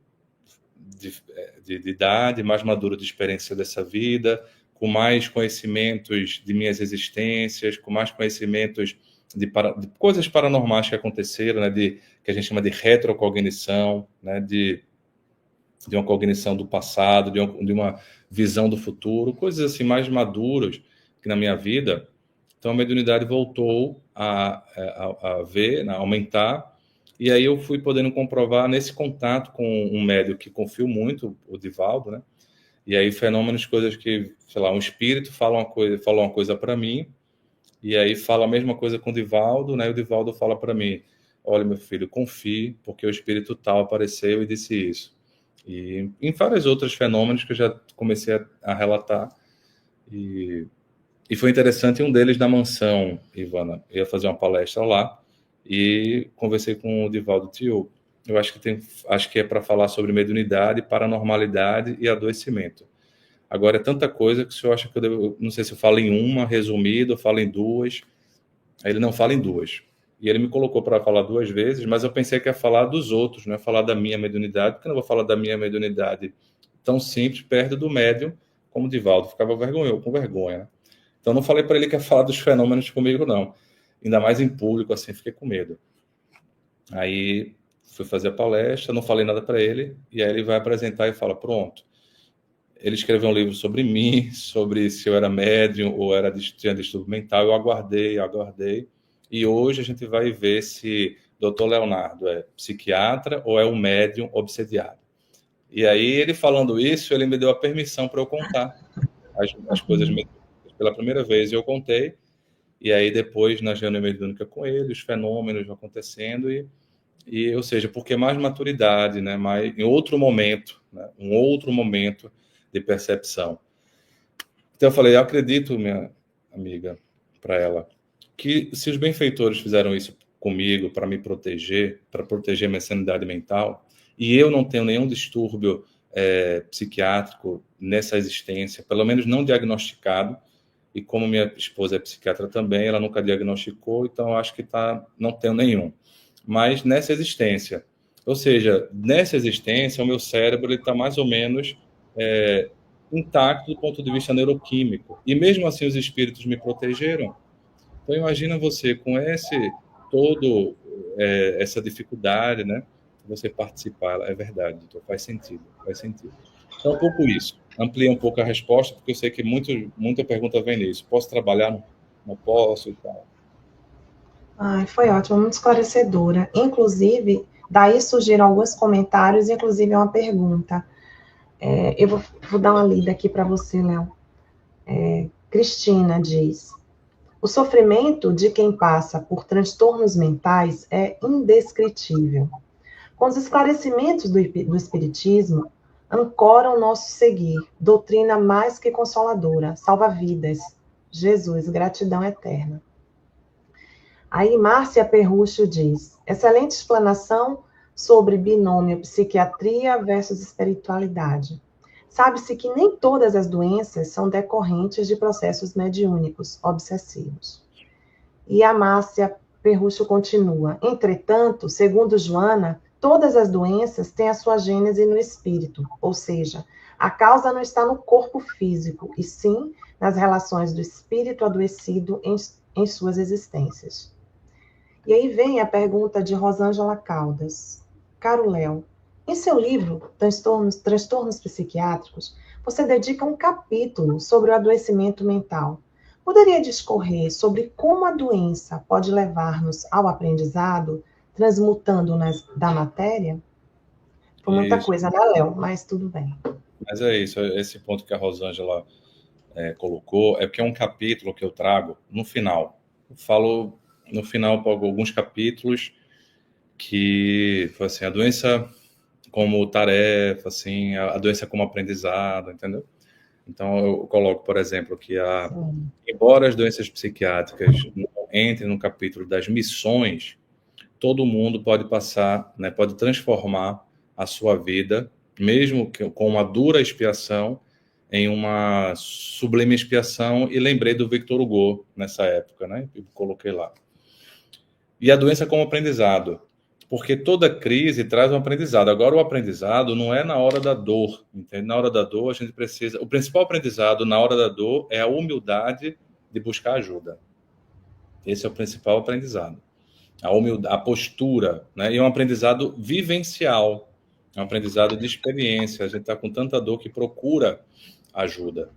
de idade, mais maduro de experiência dessa vida, com mais conhecimentos de minhas existências, com mais conhecimentos de coisas paranormais que aconteceram, né, que a gente chama de retrocognição, né, de uma cognição do passado, de uma visão do futuro, coisas assim mais maduras que na minha vida. Então a mediunidade voltou a ver, né, a aumentar, e aí eu fui podendo comprovar nesse contato com um médium que confio muito, o Divaldo, né? E aí fenômenos, coisas que, sei lá, um espírito falou uma coisa para mim, e aí fala a mesma coisa com o Divaldo, né? E o Divaldo fala para mim, olha, meu filho, confie, porque o espírito tal apareceu e disse isso. E em vários outros fenômenos que eu já comecei a relatar. E foi interessante, um deles na mansão, Ivana, eu ia fazer uma palestra lá, e conversei com o Divaldo, tio, eu acho que é para falar sobre mediunidade, paranormalidade e adoecimento. Agora, é tanta coisa que o senhor acha que eu devo... Não sei se eu falo em uma, resumido, eu falo em duas. Aí ele não fala em duas. E ele me colocou para falar duas vezes, mas eu pensei que ia falar dos outros, não é falar da minha mediunidade, porque eu não vou falar da minha mediunidade tão simples, perto do médium, como o Divaldo. Ficava com vergonha, né? Então, não falei para ele que ia falar dos fenômenos comigo, não. Ainda mais em público, assim, fiquei com medo. Aí fui fazer a palestra, não falei nada para ele, e aí ele vai apresentar e fala, pronto. Ele escreveu um livro sobre mim, sobre se eu era médium ou tinha distúrbio mental. Eu aguardei. E hoje a gente vai ver se Dr. Leonardo é psiquiatra ou é um médium obsediado. E aí, ele falando isso, ele me deu a permissão para eu contar as coisas pela primeira vez. E eu contei. E aí, depois, na reunião mediúnica com ele, os fenômenos vão acontecendo. Ou seja, porque mais maturidade, né? Mais, em outro momento, né? Um outro momento de percepção. Então eu falei, eu acredito, minha amiga, para ela, que se os benfeitores fizeram isso comigo para me proteger, para proteger minha sanidade mental, e eu não tenho nenhum distúrbio psiquiátrico nessa existência, pelo menos não diagnosticado, e como minha esposa é psiquiatra também, ela nunca diagnosticou, então eu acho que não tenho nenhum. Mas nessa existência, ou seja, nessa existência, o meu cérebro está mais ou menos intacto do ponto de vista neuroquímico. E mesmo assim os espíritos me protegeram. Então imagina você com essa dificuldade, né? Você participar, é verdade, doutor, faz sentido. Então um pouco isso. Amplia um pouco a resposta, porque eu sei que muita pergunta vem nisso. Posso trabalhar? Não posso e tal. Ai, foi ótimo, muito esclarecedora. Inclusive, daí surgiram alguns comentários, inclusive uma pergunta. Eu vou dar uma lida aqui para você, Léo. Cristina diz: o sofrimento de quem passa por transtornos mentais é indescritível. Com os esclarecimentos do Espiritismo, ancoram nosso seguir, doutrina mais que consoladora, salva vidas. Jesus, gratidão eterna. Aí Márcia Perrucho diz: excelente explanação sobre binômio psiquiatria versus espiritualidade. Sabe-se que nem todas as doenças são decorrentes de processos mediúnicos obsessivos. E a Márcia Perrucho continua: entretanto, segundo Joana, todas as doenças têm a sua gênese no espírito, ou seja, a causa não está no corpo físico, e sim nas relações do espírito adoecido em suas existências. E aí vem a pergunta de Rosângela Caldas. Caro Léo, em seu livro Transtornos Psiquiátricos, você dedica um capítulo sobre o adoecimento mental. Poderia discorrer sobre como a doença pode levar-nos ao aprendizado, transmutando da matéria? Foi muita Isso. coisa, né, Léo? Mas tudo bem. Mas é isso, esse ponto que a Rosângela colocou, é porque é um capítulo que eu trago no final. Eu falo no final para alguns capítulos que, assim, a doença como tarefa, assim, a doença como aprendizado, entendeu? Então, eu coloco, por exemplo, que embora as doenças psiquiátricas não entrem no capítulo das missões, todo mundo pode passar, né, pode transformar a sua vida, mesmo com uma dura expiação, em uma sublime expiação, e lembrei do Victor Hugo nessa época, né? Eu coloquei lá. E a doença como aprendizado, porque toda crise traz um aprendizado. Agora, o aprendizado não é na hora da dor, entende? Na hora da dor, a gente precisa... O principal aprendizado na hora da dor é a humildade de buscar ajuda. Esse é o principal aprendizado. A humildade, a postura, né? E é um aprendizado vivencial, é um aprendizado de experiência. A gente está com tanta dor que procura ajuda.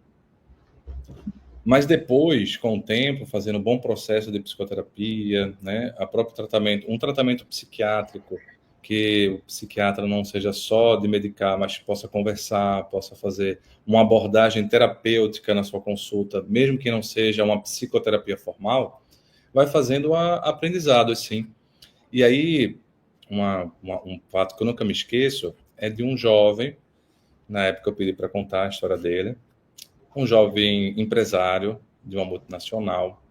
Mas depois, com o tempo, fazendo um bom processo de psicoterapia, né, um tratamento psiquiátrico, que o psiquiatra não seja só de medicar, mas possa conversar, possa fazer uma abordagem terapêutica na sua consulta, mesmo que não seja uma psicoterapia formal, vai fazendo aprendizado, assim. E aí, um fato que eu nunca me esqueço é de um jovem, na época eu pedi para contar a história dele, um jovem empresário de uma multinacional,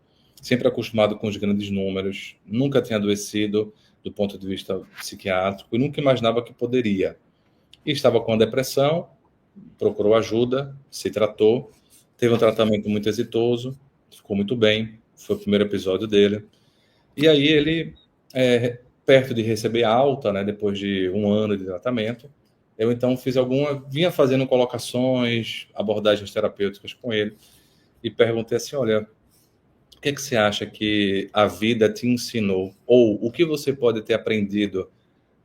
sempre acostumado com os grandes números, nunca tinha adoecido do ponto de vista psiquiátrico e nunca imaginava que poderia. E estava com a depressão, procurou ajuda, se tratou, teve um tratamento muito exitoso, ficou muito bem, foi o primeiro episódio dele. E aí ele, perto de receber alta, né, depois de um ano de tratamento, eu então vinha fazendo colocações, abordagens terapêuticas com ele, e perguntei assim, olha, o que é que você acha que a vida te ensinou? Ou o que você pode ter aprendido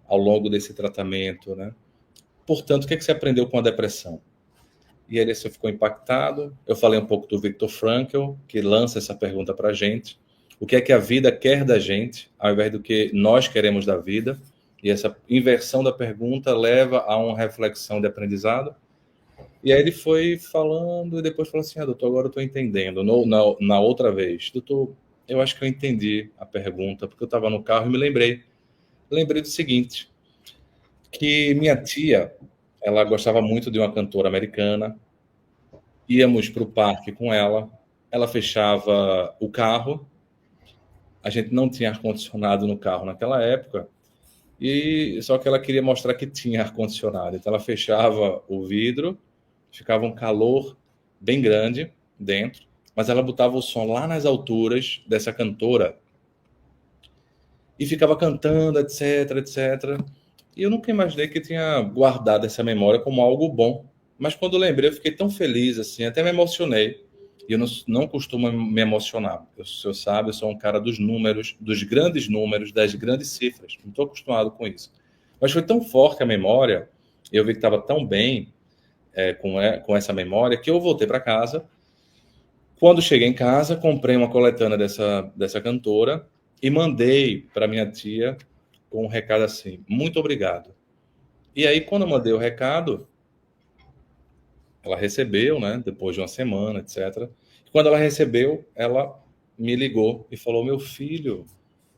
ao longo desse tratamento, né? Portanto, o que é que você aprendeu com a depressão? E aí você ficou impactado. Eu falei um pouco do Viktor Frankl, que lança essa pergunta para a gente. O que é que a vida quer da gente, ao invés do que nós queremos da vida? E essa inversão da pergunta leva a uma reflexão de aprendizado. E aí ele foi falando e depois falou assim, doutor, agora eu estou entendendo. Na outra vez, doutor, eu acho que eu entendi a pergunta, porque eu estava no carro e me lembrei. Lembrei do seguinte, que minha tia, ela gostava muito de uma cantora americana, íamos para o parque com ela fechava o carro, a gente não tinha ar-condicionado no carro naquela época, e só que ela queria mostrar que tinha ar-condicionado, então ela fechava o vidro, ficava um calor bem grande dentro, mas ela botava o som lá nas alturas dessa cantora e ficava cantando, etc, etc. E eu nunca imaginei que tinha guardado essa memória como algo bom. Mas quando eu lembrei, eu fiquei tão feliz, assim, até me emocionei. E eu não costumo me emocionar. O senhor sabe, eu sou um cara dos números, dos grandes números, das grandes cifras. Não estou acostumado com isso. Mas foi tão forte a memória, eu vi que estava tão bem com essa memória, que eu voltei para casa. Quando cheguei em casa, comprei uma coletânea dessa cantora e mandei para minha tia com um recado assim, muito obrigado. E aí, quando eu mandei o recado, ela recebeu, né, depois de uma semana, etc. E quando ela recebeu, ela me ligou e falou, meu filho,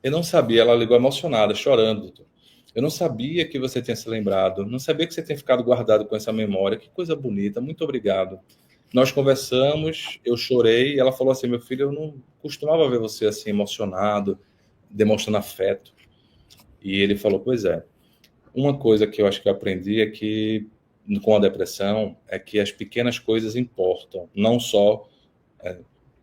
eu não sabia, ela ligou emocionada, chorando, doutor. Eu não sabia que você tinha se lembrado, não sabia que você tinha ficado guardado com essa memória, que coisa bonita, muito obrigado. Nós conversamos, eu chorei, e ela falou assim, meu filho, eu não costumava ver você assim, emocionado, demonstrando afeto. E ele falou, pois é, uma coisa que eu acho que eu aprendi é que, com a depressão, é que as pequenas coisas importam, não só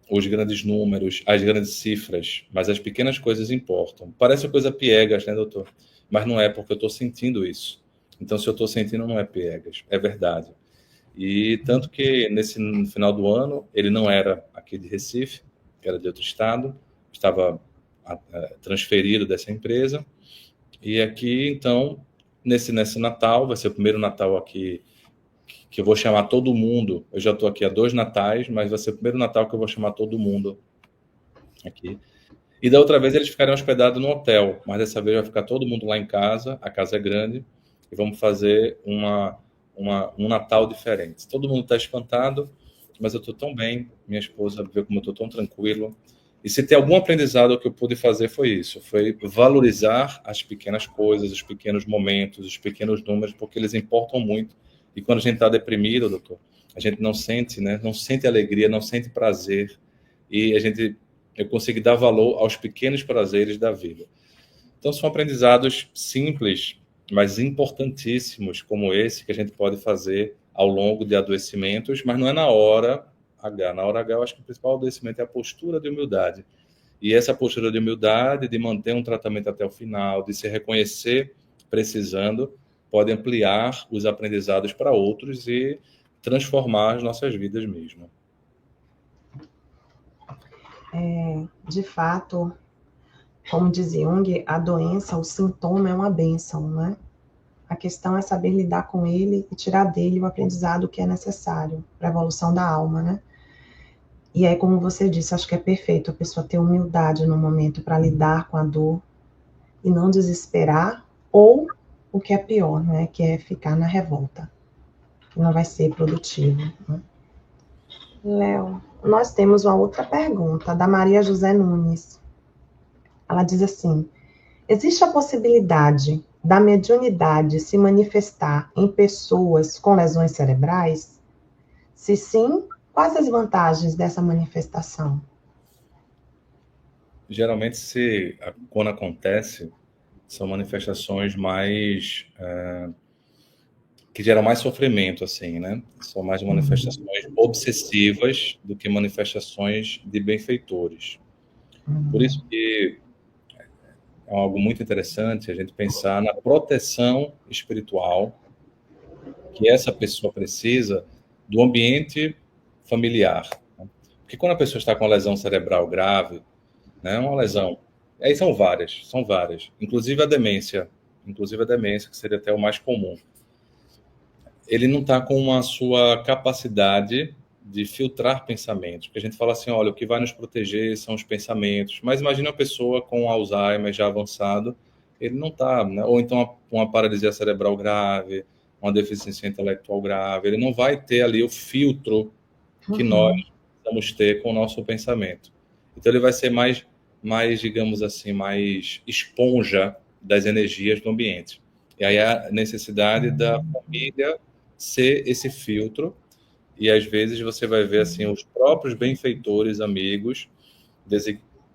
os grandes números, as grandes cifras, mas as pequenas coisas importam. Parece uma coisa piegas, né, doutor? Mas não é, porque eu estou sentindo isso. Então, se eu estou sentindo, não é piegas, é verdade. E tanto que, no final do ano, ele não era aqui de Recife, era de outro estado, estava transferido dessa empresa, e aqui, então, nesse Natal, vai ser o primeiro Natal aqui que eu vou chamar todo mundo. Eu já estou aqui há 2 natais, mas vai ser o primeiro Natal que eu vou chamar todo mundo aqui. E da outra vez eles ficaram hospedados no hotel, mas dessa vez vai ficar todo mundo lá em casa, a casa é grande, e vamos fazer um Natal diferente. Todo mundo está espantado, mas eu estou tão bem, minha esposa vê como eu estou tão tranquilo. E se tem algum aprendizado que eu pude fazer foi isso, foi valorizar as pequenas coisas, os pequenos momentos, os pequenos números, porque eles importam muito. E quando a gente está deprimido, doutor, a gente não sente, né? Não sente alegria, não sente prazer. E eu consegui dar valor aos pequenos prazeres da vida. Então, são aprendizados simples, mas importantíssimos, como esse, que a gente pode fazer ao longo de adoecimentos, mas não é na hora H. Na hora H, eu acho que o principal adoecimento é a postura de humildade. E essa postura de humildade, de manter um tratamento até o final, de se reconhecer precisando, pode ampliar os aprendizados para outros e transformar as nossas vidas mesmo. De fato, como diz Jung, a doença, o sintoma é uma bênção, né? A questão é saber lidar com ele e tirar dele o aprendizado que é necessário para a evolução da alma, né? E aí, como você disse, acho que é perfeito a pessoa ter humildade no momento para lidar com a dor e não desesperar, ou o que é pior, né? Que é ficar na revolta, que não vai ser produtivo, né? Léo, nós temos uma outra pergunta da Maria José Nunes. Ela diz assim: existe a possibilidade da mediunidade se manifestar em pessoas com lesões cerebrais? Se sim, quais as vantagens dessa manifestação? Geralmente, quando acontece, são manifestações mais que geram mais sofrimento, assim, né? São mais manifestações obsessivas do que manifestações de benfeitores. Por isso que é algo muito interessante a gente pensar na proteção espiritual que essa pessoa precisa do ambiente familiar. Né? Porque quando a pessoa está com uma lesão cerebral grave, né, uma lesão, aí são várias, inclusive a demência, que seria até o mais comum. Ele não está com a sua capacidade de filtrar pensamentos, porque a gente fala assim, olha, o que vai nos proteger são os pensamentos, mas imagina uma pessoa com Alzheimer já avançado, ele não está, né? Ou então uma paralisia cerebral grave, uma deficiência intelectual grave, ele não vai ter ali o filtro que nós precisamos ter com o nosso pensamento. Então ele vai ser mais, digamos assim, mais esponja das energias do ambiente. E aí a necessidade da família ser esse filtro, e às vezes você vai ver assim os próprios benfeitores amigos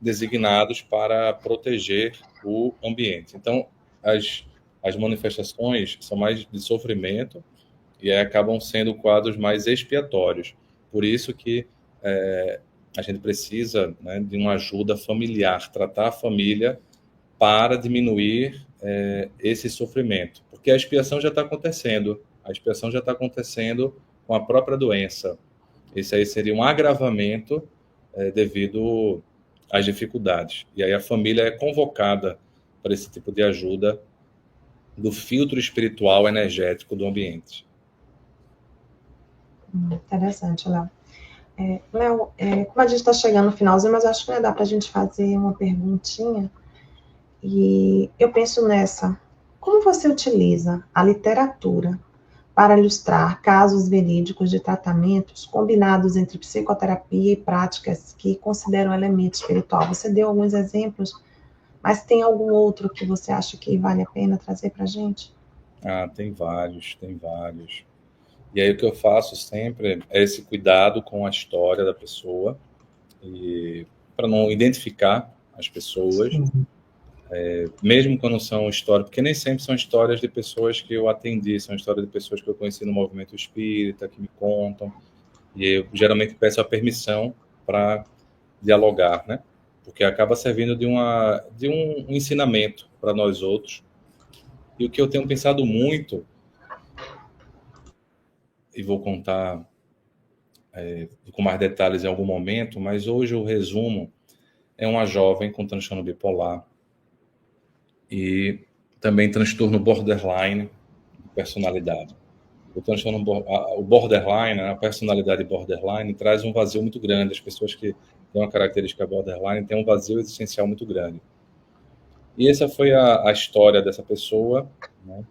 designados para proteger o ambiente. Então, as manifestações são mais de sofrimento e aí acabam sendo quadros mais expiatórios. Por isso que a gente precisa, né, de uma ajuda familiar, tratar a família para diminuir esse sofrimento. Porque a expiação já está acontecendo. A expiação já está acontecendo com a própria doença. Esse aí seria um agravamento devido às dificuldades. E aí a família é convocada para esse tipo de ajuda do filtro espiritual energético do ambiente. Interessante, Léo. Léo, como a gente está chegando no finalzinho, mas acho que vai dar para a gente fazer uma perguntinha. E eu penso nessa. Como você utiliza a literatura para ilustrar casos verídicos de tratamentos combinados entre psicoterapia e práticas que consideram elemento espiritual? Você deu alguns exemplos, mas tem algum outro que você acha que vale a pena trazer para a gente? Tem vários. E aí o que eu faço sempre é esse cuidado com a história da pessoa, e para não identificar as pessoas, mesmo quando são histórias, porque nem sempre são histórias de pessoas que eu atendi, são histórias de pessoas que eu conheci no movimento espírita, que me contam, e eu geralmente peço a permissão para dialogar, né? Porque acaba servindo de um ensinamento para nós outros. E o que eu tenho pensado muito, e vou contar com mais detalhes em algum momento, mas hoje o resumo é uma jovem com transtorno bipolar e também transtorno borderline de personalidade. O borderline, a personalidade borderline, traz um vazio muito grande. As pessoas que têm uma característica borderline têm um vazio existencial muito grande. E essa foi a história dessa pessoa, né?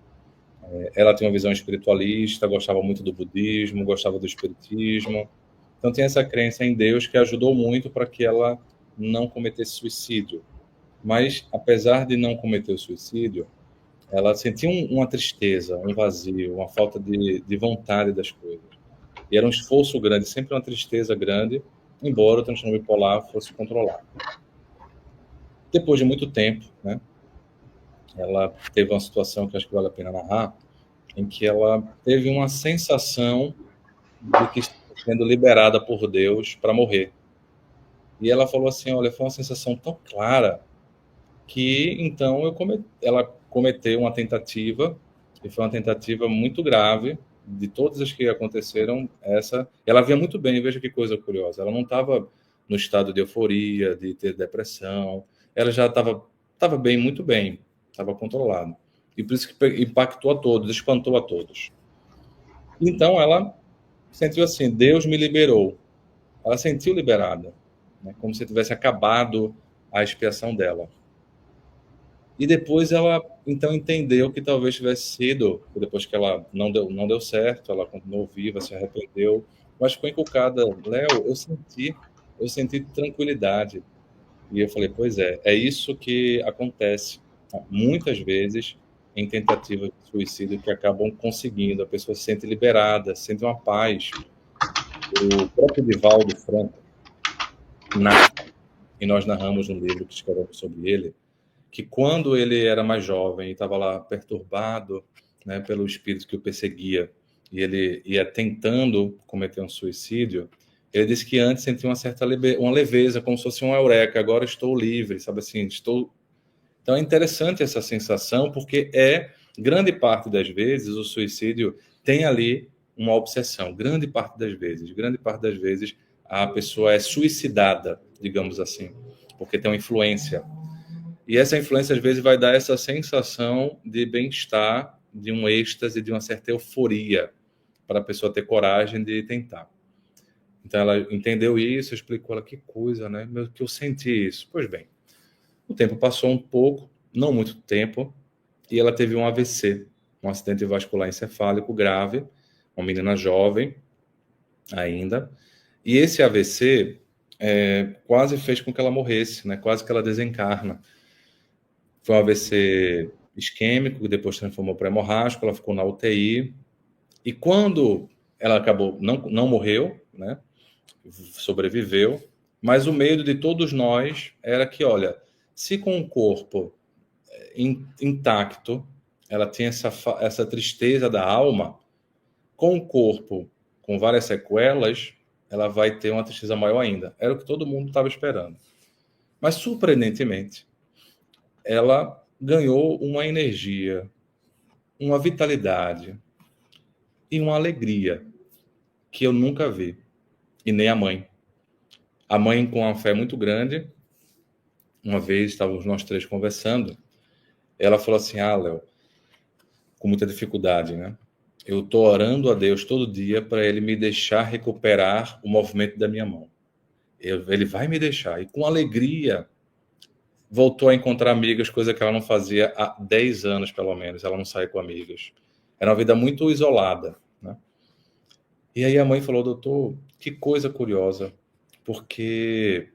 Ela tem uma visão espiritualista, gostava muito do budismo, gostava do espiritismo. Então tem essa crença em Deus que ajudou muito para que ela não cometesse suicídio. Mas, apesar de não cometer o suicídio, ela sentia uma tristeza, um vazio, uma falta de vontade das coisas. E era um esforço grande, sempre uma tristeza grande, embora o transtorno bipolar fosse controlado. Depois de muito tempo, né, ela teve uma situação que acho que vale a pena narrar, em que ela teve uma sensação de que estava sendo liberada por Deus para morrer. E ela falou assim, olha, foi uma sensação tão clara que, então, ela cometeu uma tentativa, e foi uma tentativa muito grave, de todas as que aconteceram, ela via muito bem, veja que coisa curiosa, ela não estava no estado de euforia, de ter depressão, ela já estava bem, muito bem, estava controlado. E por isso que impactou a todos, espantou a todos. Então ela sentiu assim, Deus me liberou. Ela sentiu liberada, né? Como se tivesse acabado a expiação dela. E depois ela, então, entendeu que talvez tivesse sido, depois que ela não deu certo, ela continuou viva, se arrependeu, mas ficou encucada. Léo, eu senti tranquilidade. E eu falei, pois é isso que acontece muitas vezes em tentativas de suicídio que acabam conseguindo, a pessoa se sente liberada, sente uma paz. O próprio Divaldo Franco, e nós narramos um livro que escrevemos sobre ele, que quando ele era mais jovem e estava lá perturbado, né, pelo espírito que o perseguia, e ele ia tentando cometer um suicídio, ele disse que antes sentia uma leveza, como se fosse um eureka, agora estou livre, sabe assim, estou... Então é interessante essa sensação, porque grande parte das vezes, o suicídio tem ali uma obsessão, grande parte das vezes a pessoa é suicidada, digamos assim, porque tem uma influência. E essa influência, às vezes, vai dar essa sensação de bem-estar, de um êxtase, de uma certa euforia, para a pessoa ter coragem de tentar. Então, ela entendeu isso, explicou ela que coisa, né? Que eu senti isso. Pois bem, o tempo passou um pouco, não muito tempo, e ela teve um AVC, um acidente vascular encefálico grave, uma menina jovem ainda. E esse AVC quase fez com que ela morresse, né? Quase que ela desencarna. Foi um AVC isquêmico, que depois transformou para hemorrágico, ela ficou na UTI. E quando ela acabou, não morreu, né? Sobreviveu, mas o medo de todos nós era que, olha, se com o corpo intacto, ela tinha essa tristeza da alma, com o corpo com várias sequelas, ela vai ter uma tristeza maior ainda. Era o que todo mundo estava esperando. Mas, surpreendentemente, ela ganhou uma energia, uma vitalidade e uma alegria que eu nunca vi. E nem a mãe. A mãe, com uma fé muito grande, uma vez estávamos nós três conversando, ela falou assim, Léo, com muita dificuldade, né? Eu estou orando a Deus todo dia para Ele me deixar recuperar o movimento da minha mão. Ele vai me deixar. E com alegria, voltou a encontrar amigas, coisa que ela não fazia há 10 anos, pelo menos. Ela não saía com amigas. Era uma vida muito isolada, né? E aí a mãe falou, doutor, que coisa curiosa, porque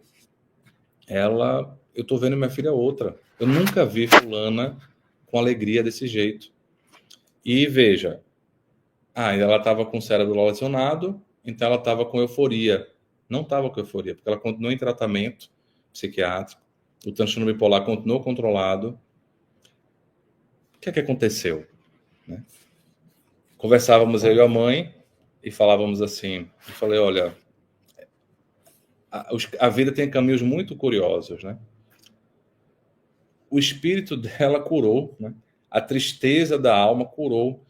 eu estou vendo minha filha outra. Eu nunca vi fulana com alegria desse jeito. E veja, ela estava com o cérebro lesionado, então ela estava com euforia. Não estava com euforia, porque ela continuou em tratamento psiquiátrico, o transtorno bipolar continuou controlado. O que é que aconteceu? Né? Conversávamos eu e a mãe e falávamos assim, eu falei, olha, a vida tem caminhos muito curiosos, né? O espírito dela curou, né? A tristeza da alma curou.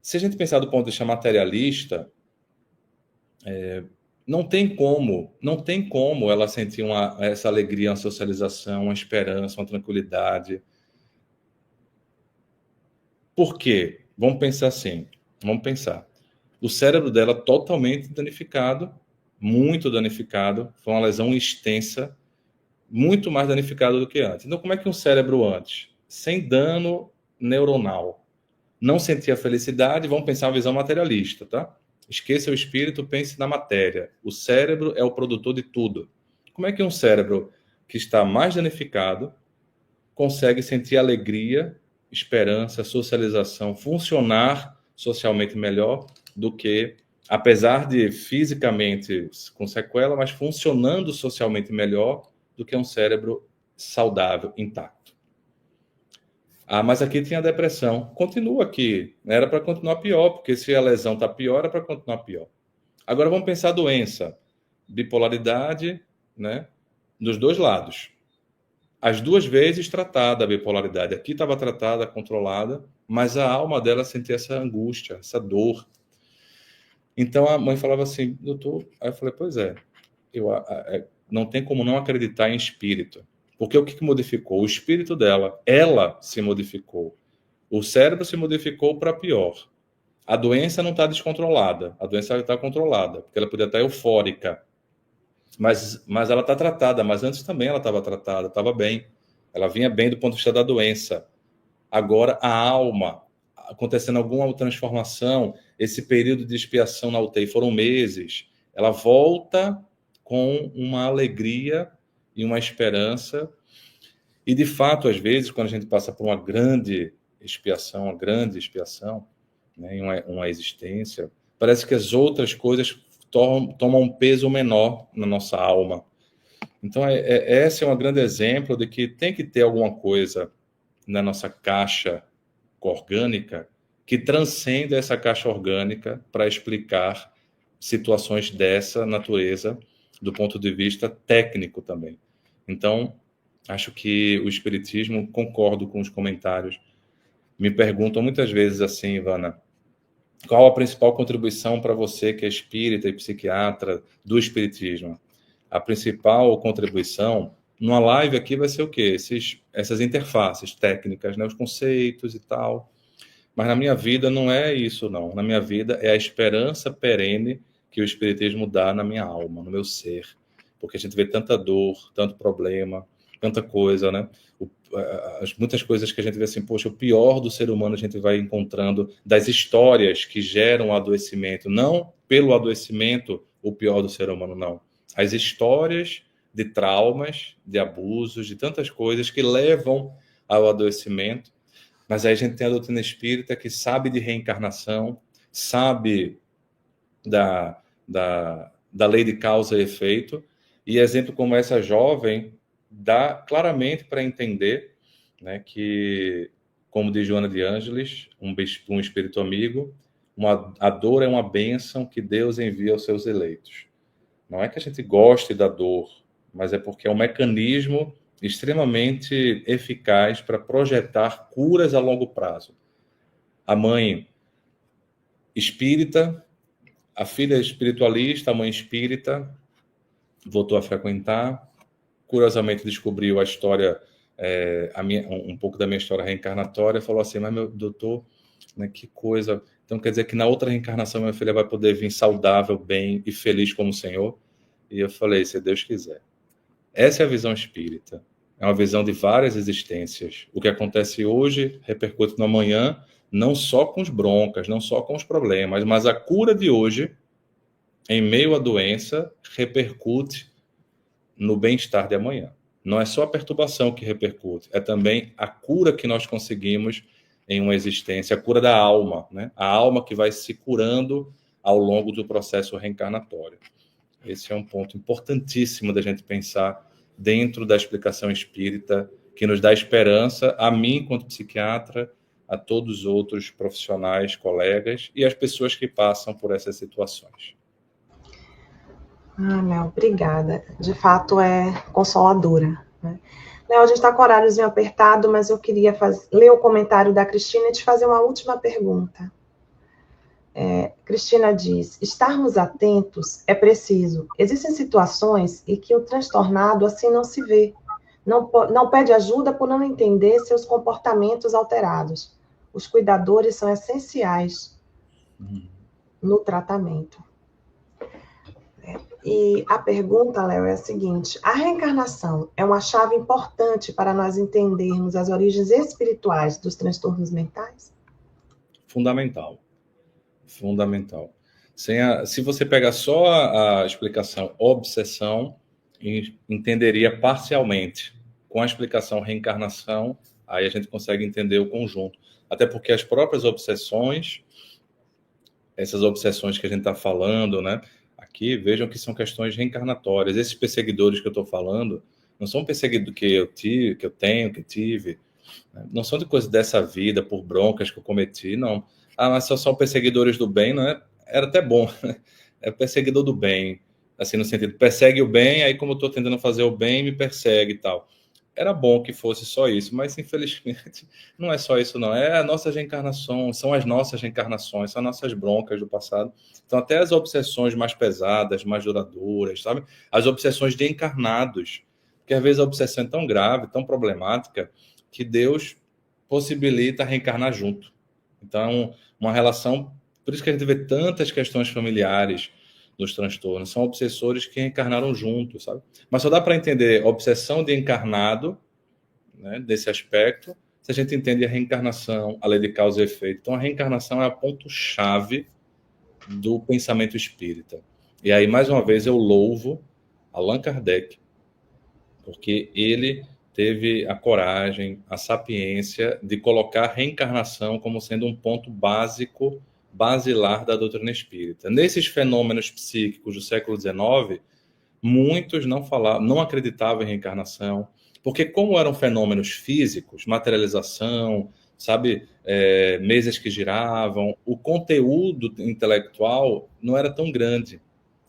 Se a gente pensar do ponto de vista materialista, não tem como ela sentir essa alegria, uma socialização, uma esperança, uma tranquilidade. Por quê? Vamos pensar assim. Vamos pensar. O cérebro dela totalmente danificado, muito danificado, foi uma lesão extensa, muito mais danificado do que antes. Então, como é que um cérebro antes, sem dano neuronal, não sentia felicidade? Vamos pensar uma visão materialista, tá? Esqueça o espírito, pense na matéria. O cérebro é o produtor de tudo. Como é que um cérebro que está mais danificado consegue sentir alegria, esperança, socialização, funcionar socialmente melhor do que, apesar de fisicamente com sequela, mas funcionando socialmente melhor do que um cérebro saudável, intacto? Mas aqui tinha depressão. Continua aqui. Era para continuar pior, porque se a lesão está pior, era para continuar pior. Agora vamos pensar a doença. Bipolaridade, né? Dos dois lados. As duas vezes tratada a bipolaridade. Aqui estava tratada, controlada, mas a alma dela sentia essa angústia, essa dor. Então a mãe falava assim, doutor... Aí eu falei, pois é, não tem como não acreditar em espírito. Porque o que modificou? O espírito dela. Ela se modificou. O cérebro se modificou para pior. A doença não está descontrolada. A doença está controlada, porque ela podia estar eufórica. Mas ela está tratada. Mas antes também ela estava tratada, estava bem. Ela vinha bem do ponto de vista da doença. Agora, a alma, acontecendo alguma transformação, esse período de expiação na UTI foram meses, ela volta com uma alegria e uma esperança. E, de fato, às vezes, quando a gente passa por uma grande expiação, né, uma existência, parece que as outras coisas tomam um peso menor na nossa alma. Então, esse é um grande exemplo de que tem que ter alguma coisa na nossa caixa orgânica que transcenda essa caixa orgânica para explicar situações dessa natureza do ponto de vista técnico também. Então, acho que o espiritismo, concordo com os comentários, me perguntam muitas vezes assim, Ivana, Qual a principal contribuição para você que é espírita e psiquiatra do espiritismo? A principal contribuição numa live aqui vai ser o quê? Essas interfaces técnicas, né? Os conceitos e tal. Mas na minha vida não é isso, não. Na minha vida é a esperança perene que o espiritismo dá na minha alma, no meu ser. Porque a gente vê tanta dor, tanto problema, tanta coisa, né? Muitas coisas que a gente vê assim, poxa, o pior do ser humano a gente vai encontrando das histórias que geram o adoecimento. Não pelo adoecimento o pior do ser humano, não. As histórias de traumas, de abusos, de tantas coisas que levam ao adoecimento. Mas aí a gente tem a doutrina espírita que sabe de reencarnação, sabe da lei de causa e efeito, e exemplo como essa jovem dá claramente para entender, né, que, como diz Joana de Ângeles, um espírito amigo, a dor é uma bênção que Deus envia aos seus eleitos. Não é que a gente goste da dor, mas é porque é um mecanismo extremamente eficaz para projetar curas a longo prazo. A mãe espírita, a filha espiritualista, a mãe espírita, voltou a frequentar, curiosamente descobriu a história, um pouco da minha história reencarnatória, falou assim, mas meu doutor, né, que coisa, então quer dizer que na outra reencarnação minha filha vai poder vir saudável, bem e feliz como o Senhor? E eu falei, se Deus quiser. Essa é a visão espírita. É uma visão de várias existências. O que acontece hoje repercute no amanhã, não só com os broncas, não só com os problemas, mas a cura de hoje, em meio à doença, repercute no bem-estar de amanhã. Não é só a perturbação que repercute, é também a cura que nós conseguimos em uma existência, a cura da alma, né? A alma que vai se curando ao longo do processo reencarnatório. Esse é um ponto importantíssimo da gente pensar dentro da explicação espírita, que nos dá esperança, a mim, enquanto psiquiatra, a todos os outros profissionais, colegas e as pessoas que passam por essas situações. Léo, obrigada. De fato, é consoladora, né? Léo, a gente está com o horáriozinho apertado, mas eu queria ler o comentário da Cristina e te fazer uma última pergunta. Cristina diz, estarmos atentos é preciso. Existem situações em que o transtornado assim não se vê. Não pede ajuda por não entender seus comportamentos alterados. Os cuidadores são essenciais no tratamento. E a pergunta, Léo, é a seguinte, a reencarnação é uma chave importante para nós entendermos as origens espirituais dos transtornos mentais? Fundamental. Se você pegar só a explicação obsessão, entenderia parcialmente. Com a explicação reencarnação, aí a gente consegue entender o conjunto. Até porque as próprias obsessões, essas obsessões que a gente está falando, né? Aqui, vejam que são questões reencarnatórias. Esses perseguidores que eu estou falando, não são perseguidores que eu tive, né? Não são de coisas dessa vida, por broncas que eu cometi, não. Mas só são perseguidores do bem, não é? Era até bom. É perseguidor do bem, assim, no sentido, persegue o bem, aí como eu estou tentando fazer o bem, me persegue e tal. Era bom que fosse só isso, mas infelizmente não é só isso, não. É a nossa reencarnação, são as nossas reencarnações, são as nossas broncas do passado. Então, até as obsessões mais pesadas, mais duradouras, sabe? As obsessões de encarnados, porque às vezes a obsessão é tão grave, tão problemática, que Deus possibilita reencarnar junto. Então, uma relação... Por isso que a gente vê tantas questões familiares nos transtornos. São obsessores que reencarnaram juntos, sabe? Mas só dá para entender a obsessão de encarnado, né, desse aspecto, se a gente entende a reencarnação, a lei de causa e efeito. Então, a reencarnação é o ponto-chave do pensamento espírita. E aí, mais uma vez, eu louvo Allan Kardec, porque ele teve a coragem, a sapiência de colocar a reencarnação como sendo um ponto básico, basilar da doutrina espírita. Nesses fenômenos psíquicos do século XIX, muitos não acreditavam em reencarnação, porque como eram fenômenos físicos, materialização, sabe, mesas que giravam, o conteúdo intelectual não era tão grande.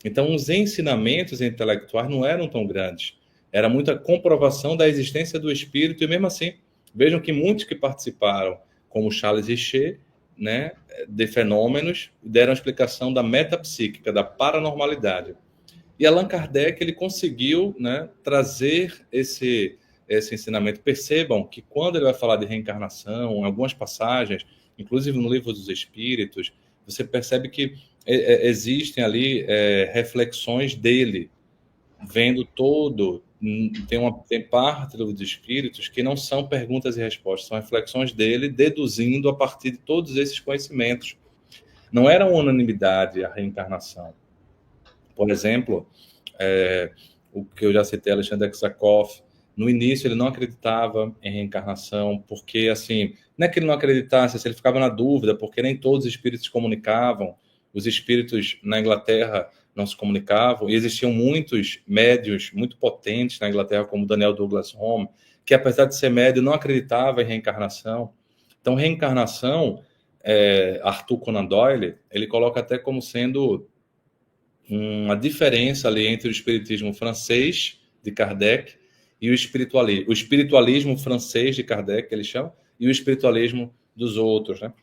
Então, os ensinamentos intelectuais não eram tão grandes. Era muita comprovação da existência do espírito, e mesmo assim, vejam que muitos que participaram, como Charles Richer, né, de fenômenos, deram a explicação da metapsíquica, da paranormalidade. E Allan Kardec ele conseguiu, né, trazer esse ensinamento. Percebam que quando ele vai falar de reencarnação, em algumas passagens, inclusive no Livro dos Espíritos, você percebe que existem ali reflexões dele, vendo todo. Tem parte do Livro dos Espíritos que não são perguntas e respostas, são reflexões dele, deduzindo a partir de todos esses conhecimentos. Não era uma unanimidade a reencarnação. Por exemplo, o que eu já citei, Alexander Aksakoff, no início ele não acreditava em reencarnação, porque, assim, não é que ele não acreditasse, ele ficava na dúvida, porque nem todos os espíritos se comunicavam, os espíritos na Inglaterra não se comunicavam, e existiam muitos médiuns muito potentes na Inglaterra, como Daniel Douglas Home, que apesar de ser médio, não acreditava em reencarnação. Então, reencarnação, Arthur Conan Doyle, ele coloca até como sendo uma diferença ali entre o espiritismo francês de Kardec e o espiritualismo francês de Kardec, que ele chama, e o espiritualismo dos outros, né?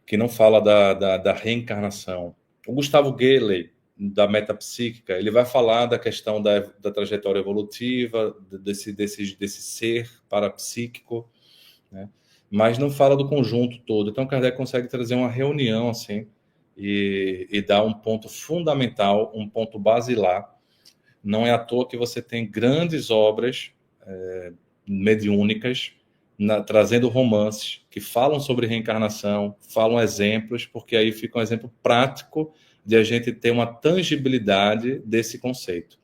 Que não fala da reencarnação. O Gustavo Gelley, da metapsíquica, ele vai falar da questão da trajetória evolutiva, desse ser parapsíquico, né? Mas não fala do conjunto todo. Então, Kardec consegue trazer uma reunião assim, e dar um ponto fundamental, um ponto basilar. Não é à toa que você tem grandes obras mediúnicas trazendo romances que falam sobre reencarnação, falam exemplos, porque aí fica um exemplo prático de a gente ter uma tangibilidade desse conceito.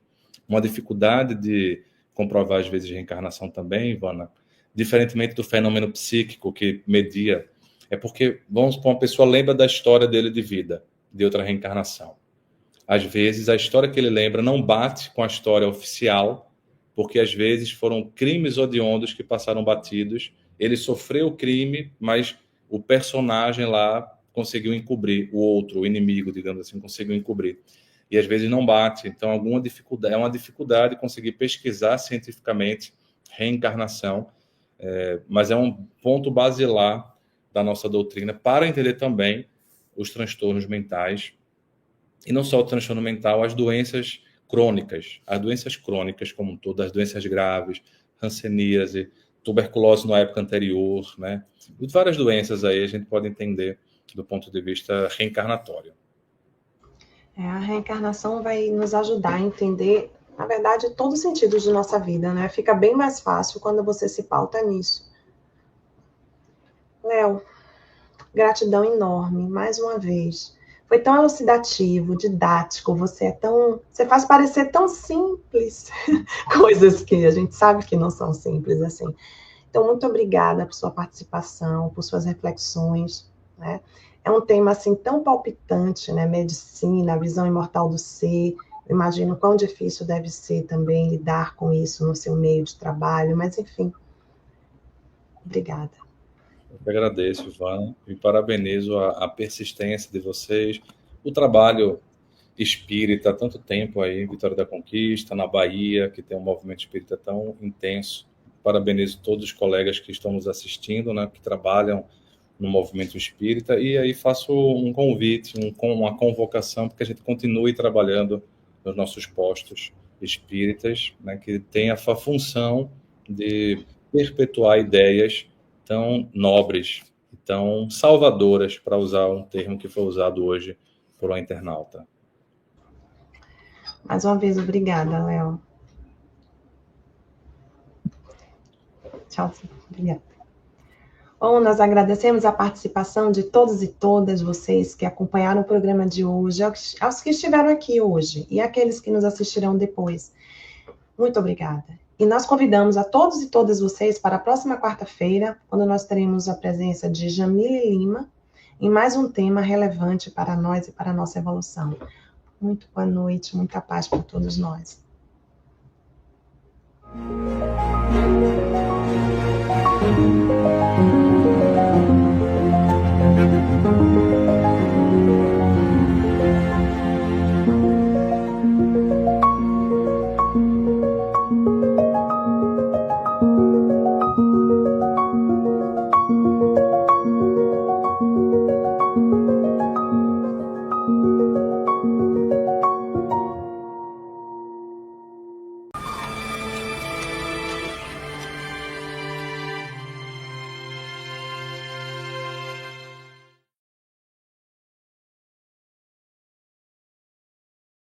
Uma dificuldade de comprovar, às vezes, reencarnação também, Ivana, diferentemente do fenômeno psíquico que media, é porque, vamos supor, uma pessoa lembra da história dele de vida, de outra reencarnação. Às vezes, a história que ele lembra não bate com a história oficial, porque, às vezes, foram crimes hediondos que passaram batidos. Ele sofreu o crime, mas o personagem lá conseguiu encobrir, o outro, o inimigo, digamos assim, conseguiu encobrir. E, às vezes, não bate. Então, é uma dificuldade conseguir pesquisar cientificamente reencarnação, mas é um ponto basilar da nossa doutrina para entender também os transtornos mentais, e não só o transtorno mental, as doenças crônicas como um todo, as doenças graves, hanseníase, tuberculose na época anterior, né? E várias doenças aí a gente pode entender do ponto de vista reencarnatório. A reencarnação vai nos ajudar a entender, na verdade, todo o sentido de nossa vida, né? Fica bem mais fácil quando você se pauta nisso. Léo, gratidão enorme, mais uma vez. Foi tão elucidativo, didático, você faz parecer tão simples coisas que a gente sabe que não são simples assim. Então, muito obrigada por sua participação, por suas reflexões, né? É um tema assim tão palpitante, né? Medicina, a visão imortal do ser. Eu imagino quão difícil deve ser também lidar com isso no seu meio de trabalho, mas enfim. Obrigada. Eu que agradeço, Ivana, e parabenizo a persistência de vocês, o trabalho espírita há tanto tempo aí, Vitória da Conquista, na Bahia, que tem um movimento espírita tão intenso. Parabenizo todos os colegas que estão nos assistindo, né, que trabalham no movimento espírita, e aí faço um convite, uma convocação, para que a gente continue trabalhando nos nossos postos espíritas, né, que tem a função de perpetuar ideias tão nobres, tão salvadoras, para usar um termo que foi usado hoje por uma internauta. Mais uma vez, obrigada, Léo. Tchau, obrigada. Bom, nós agradecemos a participação de todos e todas vocês que acompanharam o programa de hoje, aos que estiveram aqui hoje e aqueles que nos assistirão depois. Muito obrigada. E nós convidamos a todos e todas vocês para a próxima quarta-feira, quando nós teremos a presença de Jamile Lima, em mais um tema relevante para nós e para a nossa evolução. Muito boa noite, muita paz para todos nós.